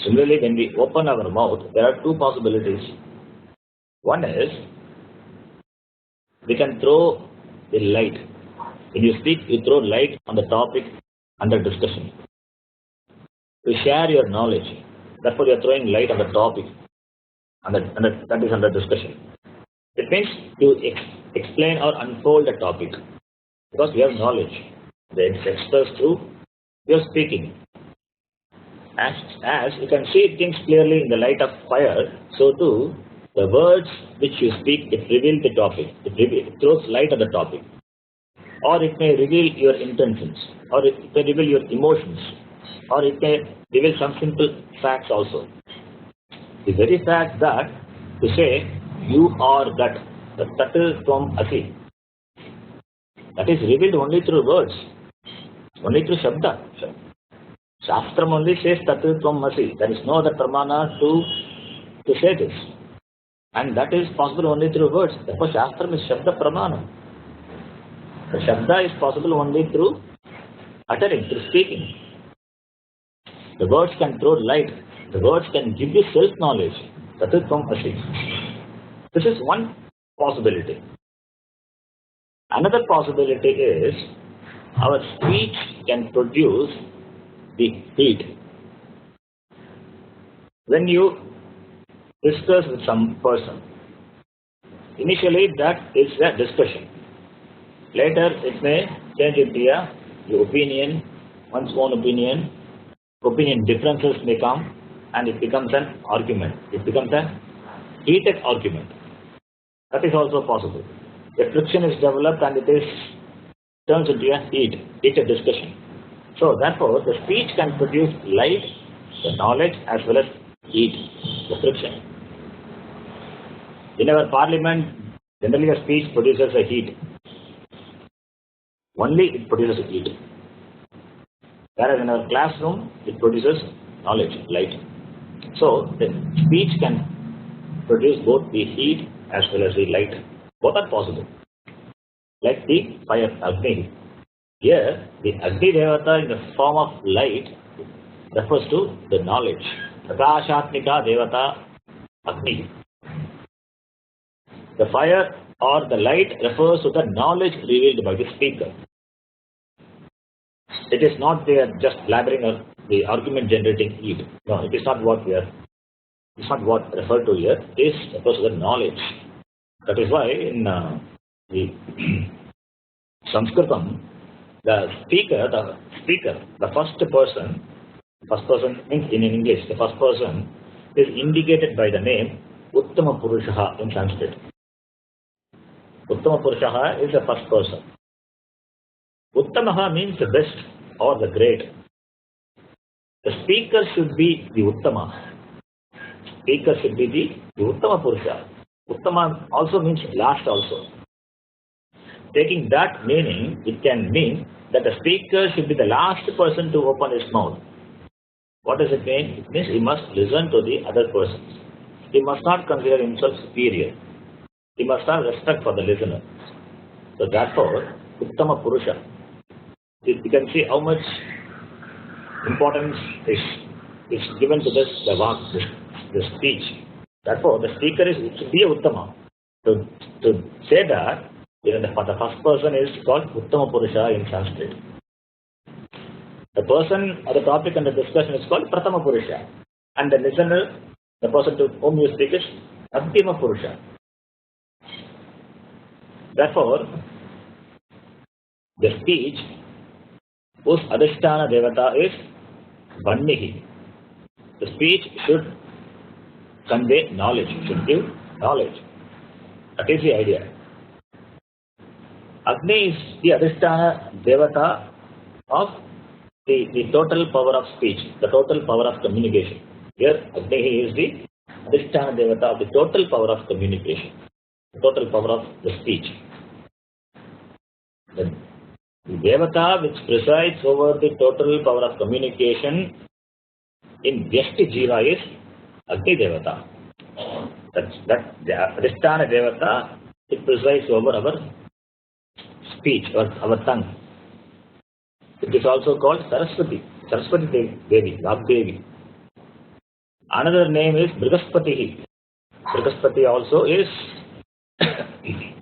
Similarly, when we open our mouth, there are two possibilities. One is, we can throw the light. When you speak, you throw light on the topic under discussion. You share your knowledge. Therefore, you are throwing light on the topic that is under discussion. It means you explain or unfold the topic because you have knowledge. It's expressed through your speaking. As you can see things clearly in the light of fire, so too the words which you speak, it reveals the topic. It throws light on the topic. Or it may reveal your intentions, or it may reveal your emotions, or it may reveal some simple facts also. The very fact that to say you are that, the Tat Tvam Asi, that is revealed only through words, only through Shabda. Shastram only says Tat Tvam Asi. There is no other pramana to say this. And that is possible only through words. Therefore, Shastram is Shabda Pramana. The Shabda is possible only through uttering, through speaking. The words can throw light. The words can give you self-knowledge. Tat Tvam Asi. This is one possibility. Another possibility is our speech can produce the heat. When you discuss with some person, initially that is a discussion. Later it may change into your opinion, one's own opinion. Opinion differences may come and it becomes an argument. It becomes a heated argument. That is also possible. A friction is developed and it turns into a heated discussion. So therefore, the speech can produce light, the knowledge, as well as heat, the friction. In our parliament, generally a speech produces a heat. Only it produces heat. Whereas in our classroom, it produces knowledge, light. So the speech can produce both the heat as well as the light. Both are possible. Like the fire, Agni. Here, the Agni Devata in the form of light refers to the knowledge. Prakashatmika Devata Agni. The fire or the light refers to the knowledge revealed by the speaker. It is not there just blabbering or the argument generating heat. No, it is not what we are. It's not what referred to here. It refers to the knowledge. That is why in the Sanskritam, the first person means in English, the first person is indicated by the name Uttama Purushaha in Sanskrit. Uttama Purushaha is the first person. Uttamaha means the best or the great. The speaker should be the Uttama. Speaker should be the Uttama Purusha. Uttama also means last also. Taking that meaning, it can mean that the speaker should be the last person to open his mouth. What does it mean? It means he must listen to the other persons. He must not consider himself superior. He must have respect for the listener. So therefore, Uttama Purusha. You can see how much importance is given to this, the vak, the speech. Therefore, the speaker should be a Uttama. To say that, the first person is called Uttama Purusha in Sanskrit. The person or the topic under discussion is called Pratama Purusha. And the listener, the person to whom you speak, is Antima Purusha. Therefore, the speech whose Adhisthana Devata is Vannihi. The speech should convey knowledge, should give knowledge. That is the idea. Agni is the Adhisthana Devata of the total power of speech, the total power of communication. Here, Agni is the Adhisthana Devata of the total power of communication, the total power of the speech. The Devata which presides over the total power of communication in Vyashti Jiva is Agni Devata. That the Adhisthana Devata, it presides over our speech or our tongue. It is also called Saraswati, Saraswati Devi, Vagdevi. Another name is Brigaspati. Brigaspati also is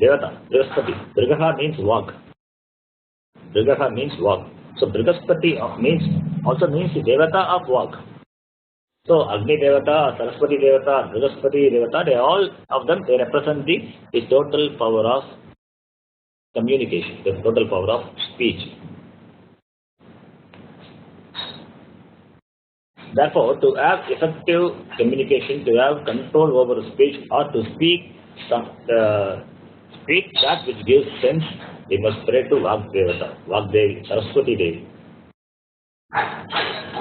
Devata, Brigaspati. Brigaha means walk. Brigaha means walk. So Brigaspati also means the Devata of walk. So Agni Devata, Saraswati Devata, Brigaspati Devata, they all of them, they represent the total power of communication, the total power of speech. Therefore, to have effective communication, to have control over speech, or to speak that which gives sense, we must pray to Vagdevata, Vagdevi, Saraswati Devi.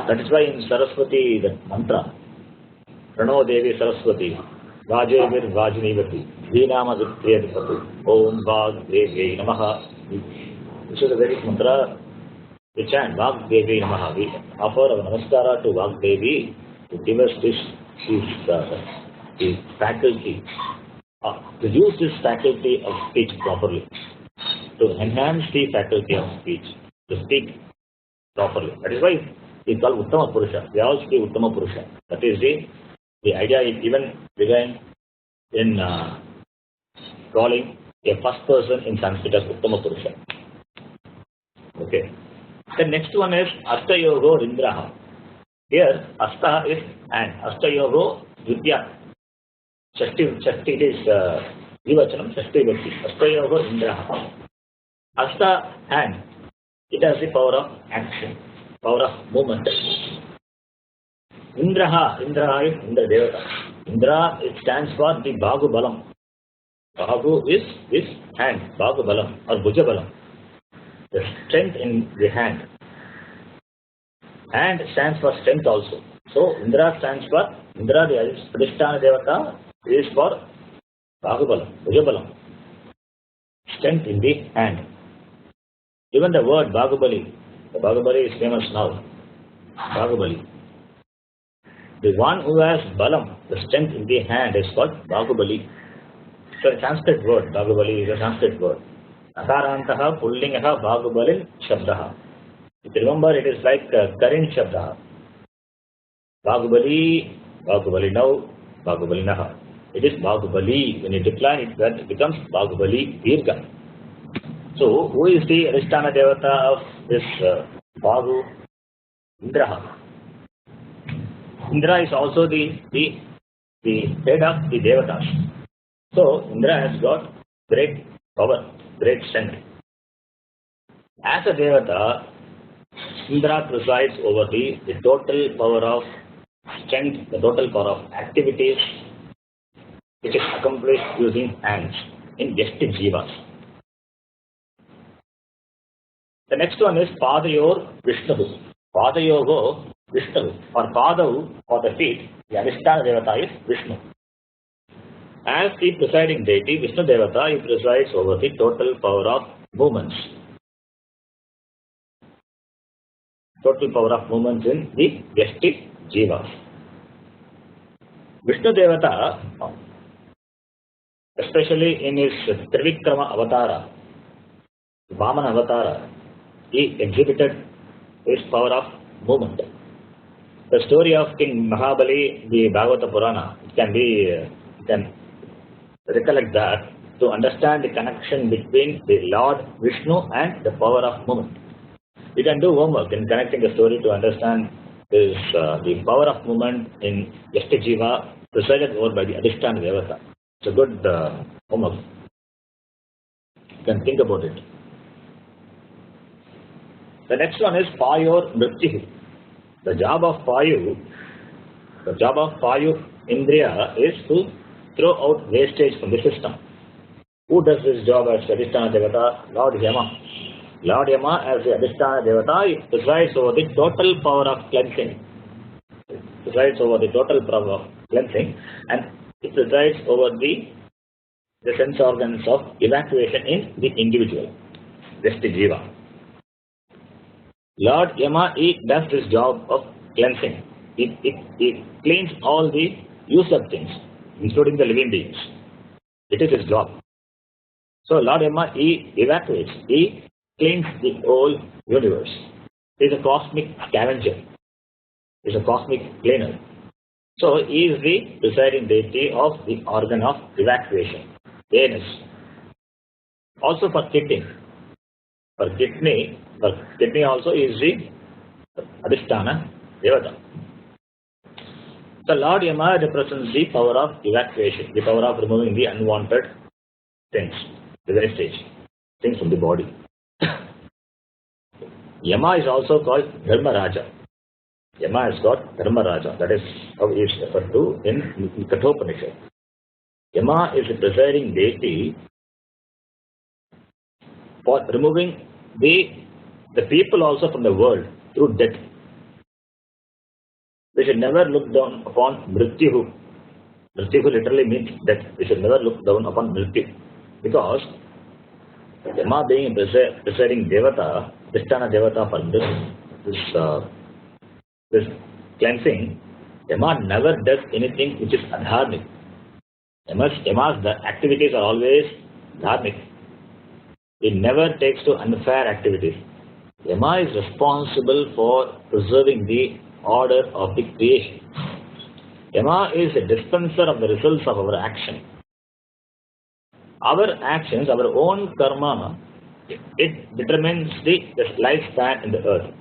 That is why in Saraswati, the mantra, Prano Devi Saraswati, Vajevir Vajnivati, Vinama Vitriyadipatu, Om Vagdevi Namaha. This is a very mantra. We chant Vagdevi Namaha. We offer our namaskara to Vagdevi to give us this faculty, to use this faculty of speech properly, to enhance the faculty of speech, to speak properly. That is why we call Uttama Purusha. We all speak Uttama Purusha. That is the idea is even began in calling a first person in Sanskrit as Uttama Purusha. Okay. The next one is Asta Yogo Rindraha. Here, Asta is hand. Asta Yogo Vidya. Shashti it is Divachanam, Shashti Vakti. Asta Yogo Rindraha. Asta, hand. It has the power of action, power of movement. Indraha is Indra Devata. Indra, it stands for the Bahu Balam. Bahu is hand, Bahu Balam or Bhuja Balam. The strength in the hand. Hand stands for strength also. So Indra stands for, Indra the Adhisthana Devata is for Bahubalam, Bhujabalam. Strength in the hand. Even the word Bahubali, the Bahubali is famous now. Bahubali. The one who has Balam, the strength in the hand, is called Bahubali. So a Sanskrit word, Bahubali is a Sanskrit word. Akarantaha Pullingaha Bahubalin Shabdaha. If you remember, it is like Karin Shabdaha. Bahubali, Bahubali now, Bahubali naha. It is Bahubali. When you decline it, that becomes Bahubali Dirgha. So, who is the Adhisthana Devata of this Bahu? Indraha. Indra is also the head of the Devatas. So, Indra has got great power, great strength. As a Devata, Indra presides over the total power of strength, the total power of activities which is accomplished using hands in Vyashti Jivas. The next one is Padayor Vishnu. Padayogo Vishnu, or Padav for the feet, the Adhisthana Devata is Vishnu. As the presiding deity, Vishnu Devata, he presides over the total power of movements. Total power of movements in the Vyashti Jivas. Vishnu Devata, especially in his Trivikrama Avatara, Vamana Avatara, he exhibited his power of movement. The story of King Mahabali, the Bhagavata Purana, you can recollect that to understand the connection between the Lord Vishnu and the power of movement. You can do homework in connecting the story to understand this, the power of movement in Vyashti Jiva presided over by the Adhisthana Devata. It's a good homework. You can think about it. The next one is Payor Mrityu. The job of Payu The job of Payu Indriya is to throw out wastage from the system. Who does this job as Adhisthana Devata? Lord Yama. Lord Yama as the Adhisthana Devata presides over the total power of cleansing. Presides over the total power of cleansing, and it presides over the sense organs of evacuation in the individual, just the jiva. Lord Yama, he does this job of cleansing. It cleans all the useless things, including the living beings. It is his job. So Lord Yama, he evacuates, he cleans the whole universe. He is a cosmic scavenger. He is a cosmic cleaner. So he is the presiding deity of the organ of evacuation, anus. Also for kidney. For kidney also is the Adhisthana Devata. So Lord Yama represents the power of evacuation, the power of removing the unwanted things, the wastage, things from the body. Yama is also called Dharma Raja. Yama has got Dharma Raja. That is how he is referred to in Kathopanishad. Yama is the presiding deity for removing the people also from the world through death. We should never look down upon Mrityu. Mrityu literally means death. We should never look down upon Mrityu. Because Yama being a presiding Devata, Adhisthana Devata for this cleansing, Yama never does anything which is adharmic. Yama's activities are always dharmic. He never takes to unfair activities. Yama is responsible for preserving the order of the creation. Yama is a dispenser of the results of our action. Our actions, our own karma, it determines the lifespan in the earth.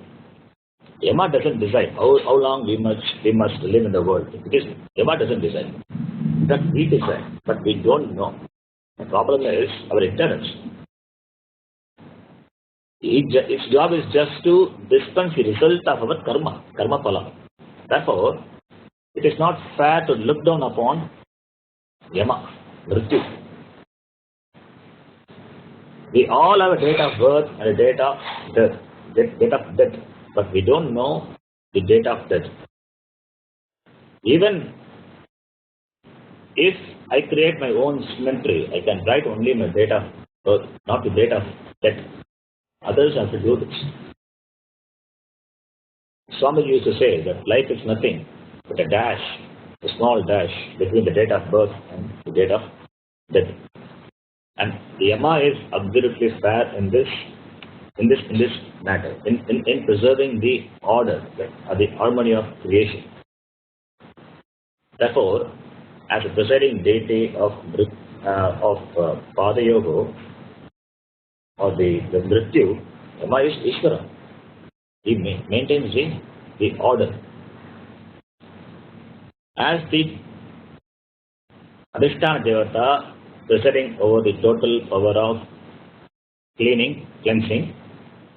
Yama doesn't decide how long we must live in the world. Because Yama doesn't decide. That we decide, but we don't know. The problem is our ignorance. Its job is just to dispense the result of our karma phala. Therefore, it is not fair to look down upon Yama, Mrityu. We all have a date of birth and a date of death, but we don't know the date of death. Even if I create my own cemetery, I can write only my date of birth, not the date of death. Others have to do this. Swami used to say that life is nothing but a small dash between the date of birth and the date of death. And the Yama is absolutely fair in this matter, in preserving the order, the harmony of creation. Therefore, as a presiding deity of Pada Yoga, or the Mrityu, Yama is Ishvara. He maintains the order. As the Adhisthana Devata presiding over the total power of cleansing,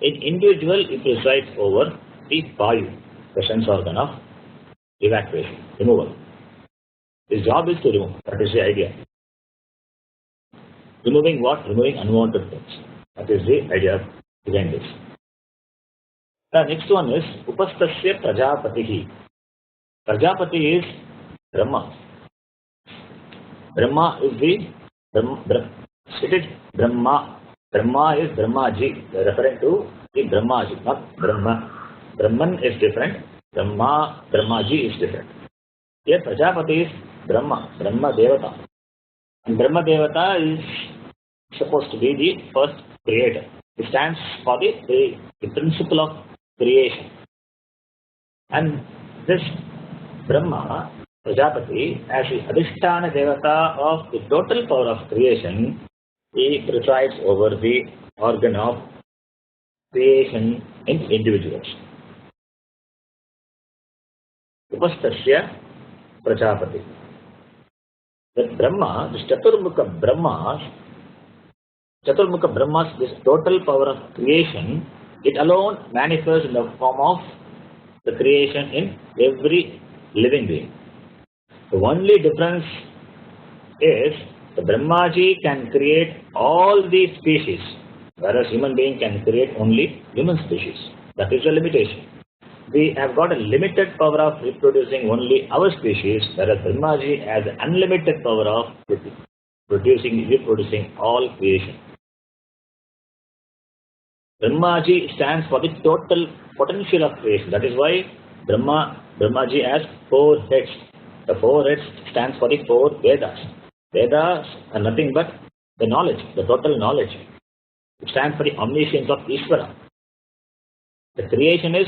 in individual it presides over the Payu, the sense organ of evacuation, removal. His job is to remove. That is the idea. Removing what? Removing unwanted things. That is the idea behind this. The next one is Upastasya Prajapatihi. Prajapati is Brahma. Brahma is it is Brahma. Brahma is Brahmaji, referring to the Brahmaji, not Brahma. Brahman is different. Brahmaji is different. Here Prajapati is Brahma Devata. And Brahma Devata is supposed to be the first creator. It stands for the principle of creation. And this Brahma, Prajapati, as the Adhisthana Devata of the total power of creation, he presides over the organ of creation in individuals. Upastasya Prajapati. The Brahma, this Chaturmukha Brahmas, this total power of creation, it alone manifests in the form of the creation in every living being. The only difference is the Brahmaji can create all these species, whereas human being can create only human species. That is the limitation. We have got a limited power of reproducing only our species, whereas Brahmaji has unlimited power of reproducing all creation. Brahmaji stands for the total potential of creation. That is why Brahmaji has 4 heads. The 4 heads stands for the 4 Vedas. Vedas are nothing but the knowledge, the total knowledge. It stands for the omniscience of Ishvara. The creation is,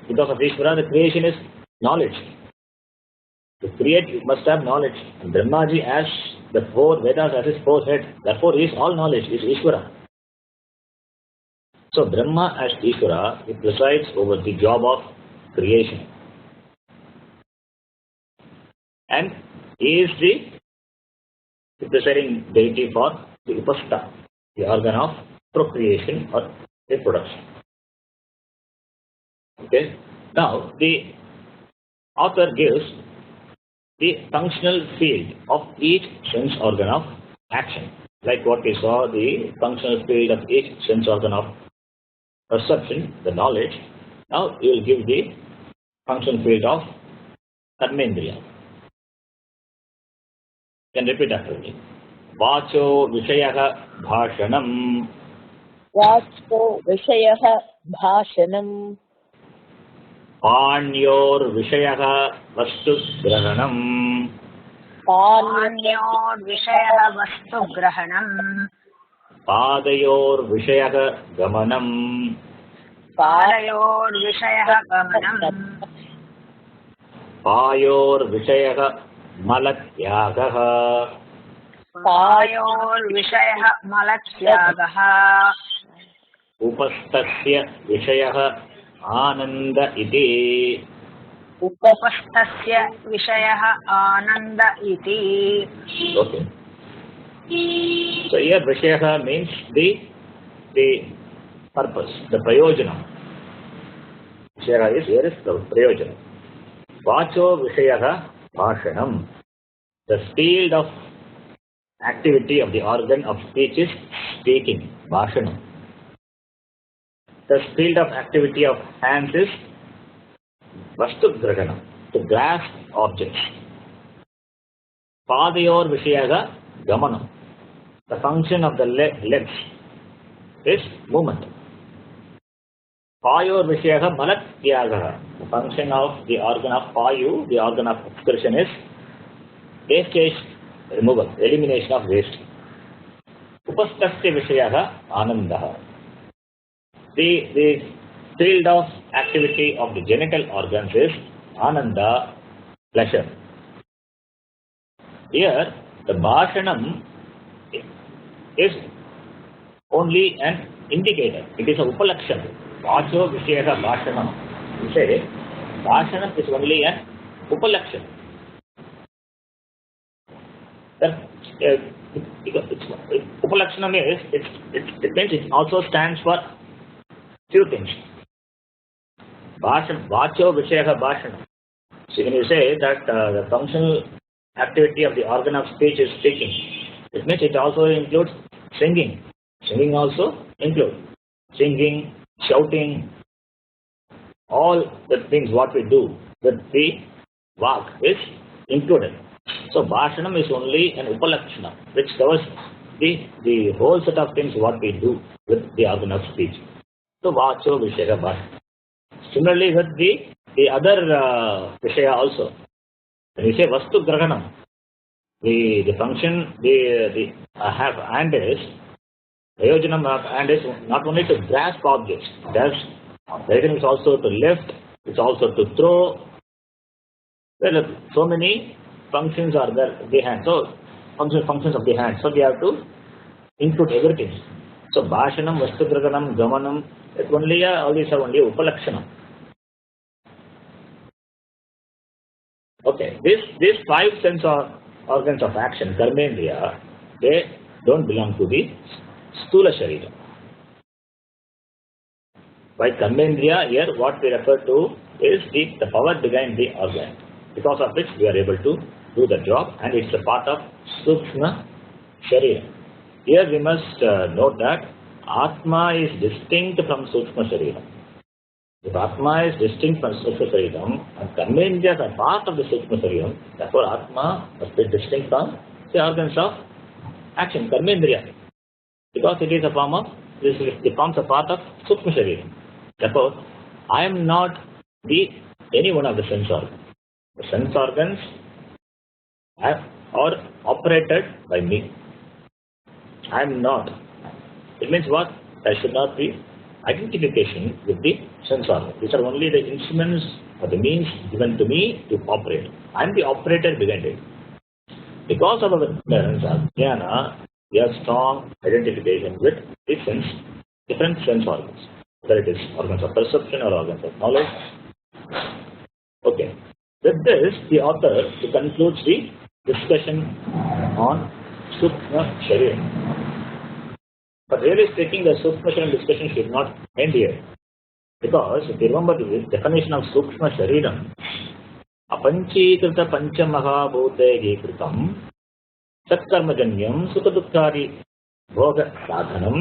because of Ishvara, the creation is knowledge. To create, you must have knowledge. And Brahmaji has the 4 Vedas as his 4 heads. Therefore, is all knowledge, is Ishvara. So, Brahma as Ishvara, he presides over the job of creation. And he is the presiding deity for the Upastha, the organ of procreation or reproduction. Okay. Now, the author gives the functional field of each sense organ of action. Like what we saw, the functional field of each sense organ of perception, the knowledge. Now, he will give the functional field of Karmendriya. Can repeat after me. Vacho Vishayaha Bhashanam. Vacho Vishayaha Bhashanam. Panyor Vishayaha Vastu Grahanam. Panyor Vishaya Vastu Grahanam. Padayor Vishayaha Gamanam. Padayor Vishaya Gamanam. Payor Vishayaha Malatyagaha. Payor Vishaya Malatyagaha. Upastasya Vishayaha Ananda iti. Upastasya Vishaya Ananda iti. Okay. So here Vishayaha means the purpose, the prayojana. Vishayaha is, here is the prayojana. Vacho Vishayaha Bhashanam. The field of activity of the organ of speech is speaking, Bhashanam. The field of activity of hands is Vastu Grahanam, to grasp objects. Padayor Vishayaha Gamanam. The function of the legs is movement. Payor Vishayaha Malatyagaha. The function of the organ of Payu, the organ of excretion, is wastage removal, elimination of waste. Upastasya Vishayaha Anandaha. The field of activity of the genital organs is Ananda, pleasure. Here, the Bhashanam is only an indicator. It is a Upalakshan. Vacho Vishayaha Bhashanam. You say, Bhashanam is only an Upalakshan. Upalakshanam is, it means it also stands for few things. Bhashanam, Vacho Vishayaha Bhashanam. So when you say that the functional activity of the organ of speech is speaking, it means it also includes singing. Singing also includes singing, shouting, all the things what we do with the vak is included. So Bhashanam is only an Upalakshana which covers the whole set of things what we do with the organ of speech. So Vacho Vishaya Bhashanam. Similarly with the other Vishaya also. When you say Vastu Grahanam, the function the hand is Prayojanam of hand is not only to grasp objects, it is also to lift, it's also to throw. Well, so many functions are there in the hand. So functions of the hand. So we have to include everything. So Bhashanam, Vastugraganam, Gamanam, it's only all these are only Upalakshanam. Okay, these 5 sense organs of action, Karmendriya, they don't belong to the Stula Sharira. By Karmendriya, here what we refer to is the power behind the organ. because of which we are able to do the job, and it's a part of Sukshma Sharira. Here we must note that Atma is distinct from Sukshma Sharira. If Atma is distinct from Sukshma Shariram and Karmendriyas are part of the Sukshma Shariram, therefore Atma must be distinct from the organs of action, Karmendriya, because it is a form of, it forms a part of Sukshma Shariram. Therefore, I am not any one of the sense organs. The sense organs are operated by me. I am not. It means what? There should not be identification with the sense organs. These are only the instruments or the means given to me to operate. I am the operator behind it. Because of our ignorance of jnana, we have strong identification with different sense organs, whether it is organs of perception or organs of knowledge. Okay. With this, the author concludes the discussion on Sukshma Sharira. But really speaking, the Sukshma Sharira discussion should not end here. Because if you remember the definition of Sukshma Shariram, Apanchīkrita Panchamahabhute Gekritam Satkarmajanyam Sukhadukkari Bhoga Sadhanam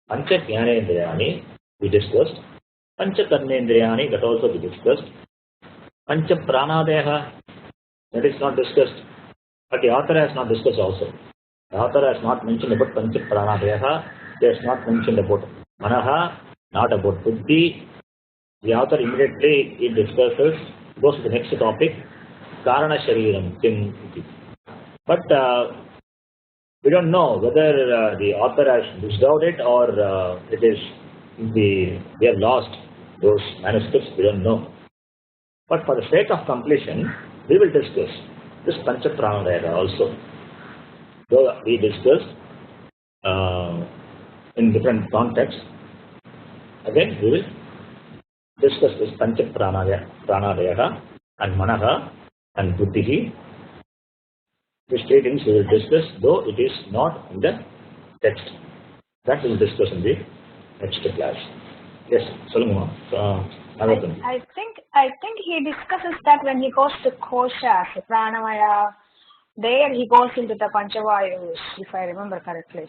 Pancha Jnanendriyani we discussed, Pancha Karmendriyani that also we discussed, Pancha Pranadeha that is not discussed, but the author has not discussed also. The author has not mentioned about Pancha Pranadeha, he has not mentioned about Manaha, not about Buddhi. The author immediately he discusses, goes to the next topic, Karana Shariram. But we don't know whether the author has missed out it or we have lost those manuscripts, we don't know. But for the sake of completion, we will discuss this Pancha Pranadaya also. So we discussed in different contexts. Again, we will discuss this Pancha Pranadaya and Manaha and Buddhi. These three things we will discuss, though it is not in the text. That we will discuss in the next class. Yes, Solomon. I think he discusses that when he goes to koshas, pranamaya. There he goes into the Panchavayus, if I remember correctly.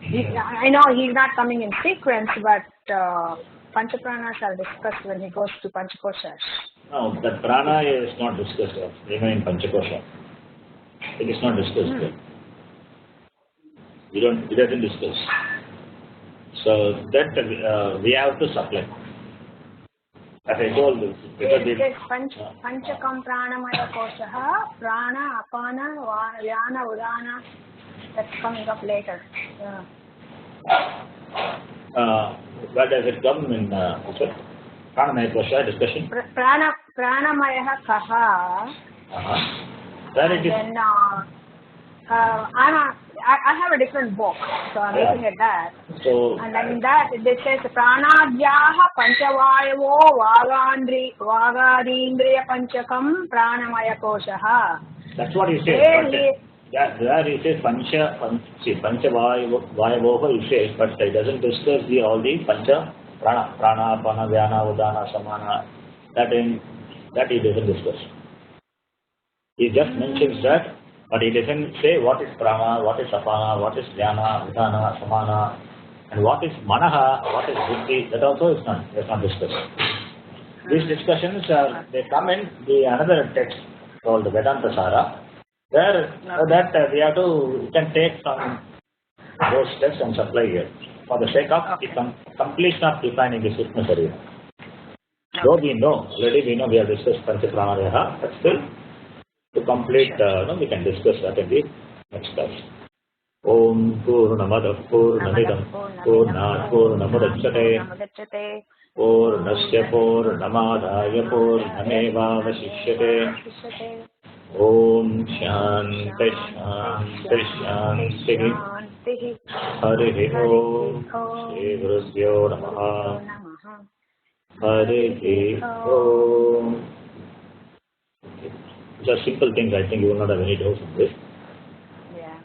I know he's not coming in sequence, but Panchapranas are discussed when he goes to Panchakoshas. No, that prana is not discussed even in Panchakosha. It is not discussed there. It doesn't discuss. So that we have to supply. As I told you, yes, Panchakam Pranamaya Koshaha, Prana, Apana, Vyana, Udana. That's coming up later. Yeah. Where does it come in Pranamaya Kosha discussion? Pranamaya Kaha. Where it is? Then I have a different book, so I'm looking at that. So, and then in that it says Pranadhyaha Panchavayavo Vagadindriya Panchakam Pranamaya Koshaha. That's what he says. There he says Panchavayavoha he says, but it doesn't discuss all the Pancha Prana, Apana, Vyana, Udana, Samana. That he doesn't discuss. He just mentions that, but he doesn't say what is Prana, what is Apana, what is Vyana, Udana, Samana, and what is Manaha, what is Buddhi. That also is not discussed. These discussions they come in another text called the Vedanta Sara, where we can take from those texts and supply here for the sake of the completion of defining the Sukshma Sharira. Though we know we have discussed Pancha Pranadaya, but still to complete, we can discuss that in the next class. Om Purnamada Purnamidam Purnat Purnamudachyate Purnasya Purnamadaya Purnameva Vasishyate. Om Shanti Shanti Shanti Hari Om Shri Gurubhyo Namaha Hari Om. These are simple things. I think you will not have any doubts on this. Yeah.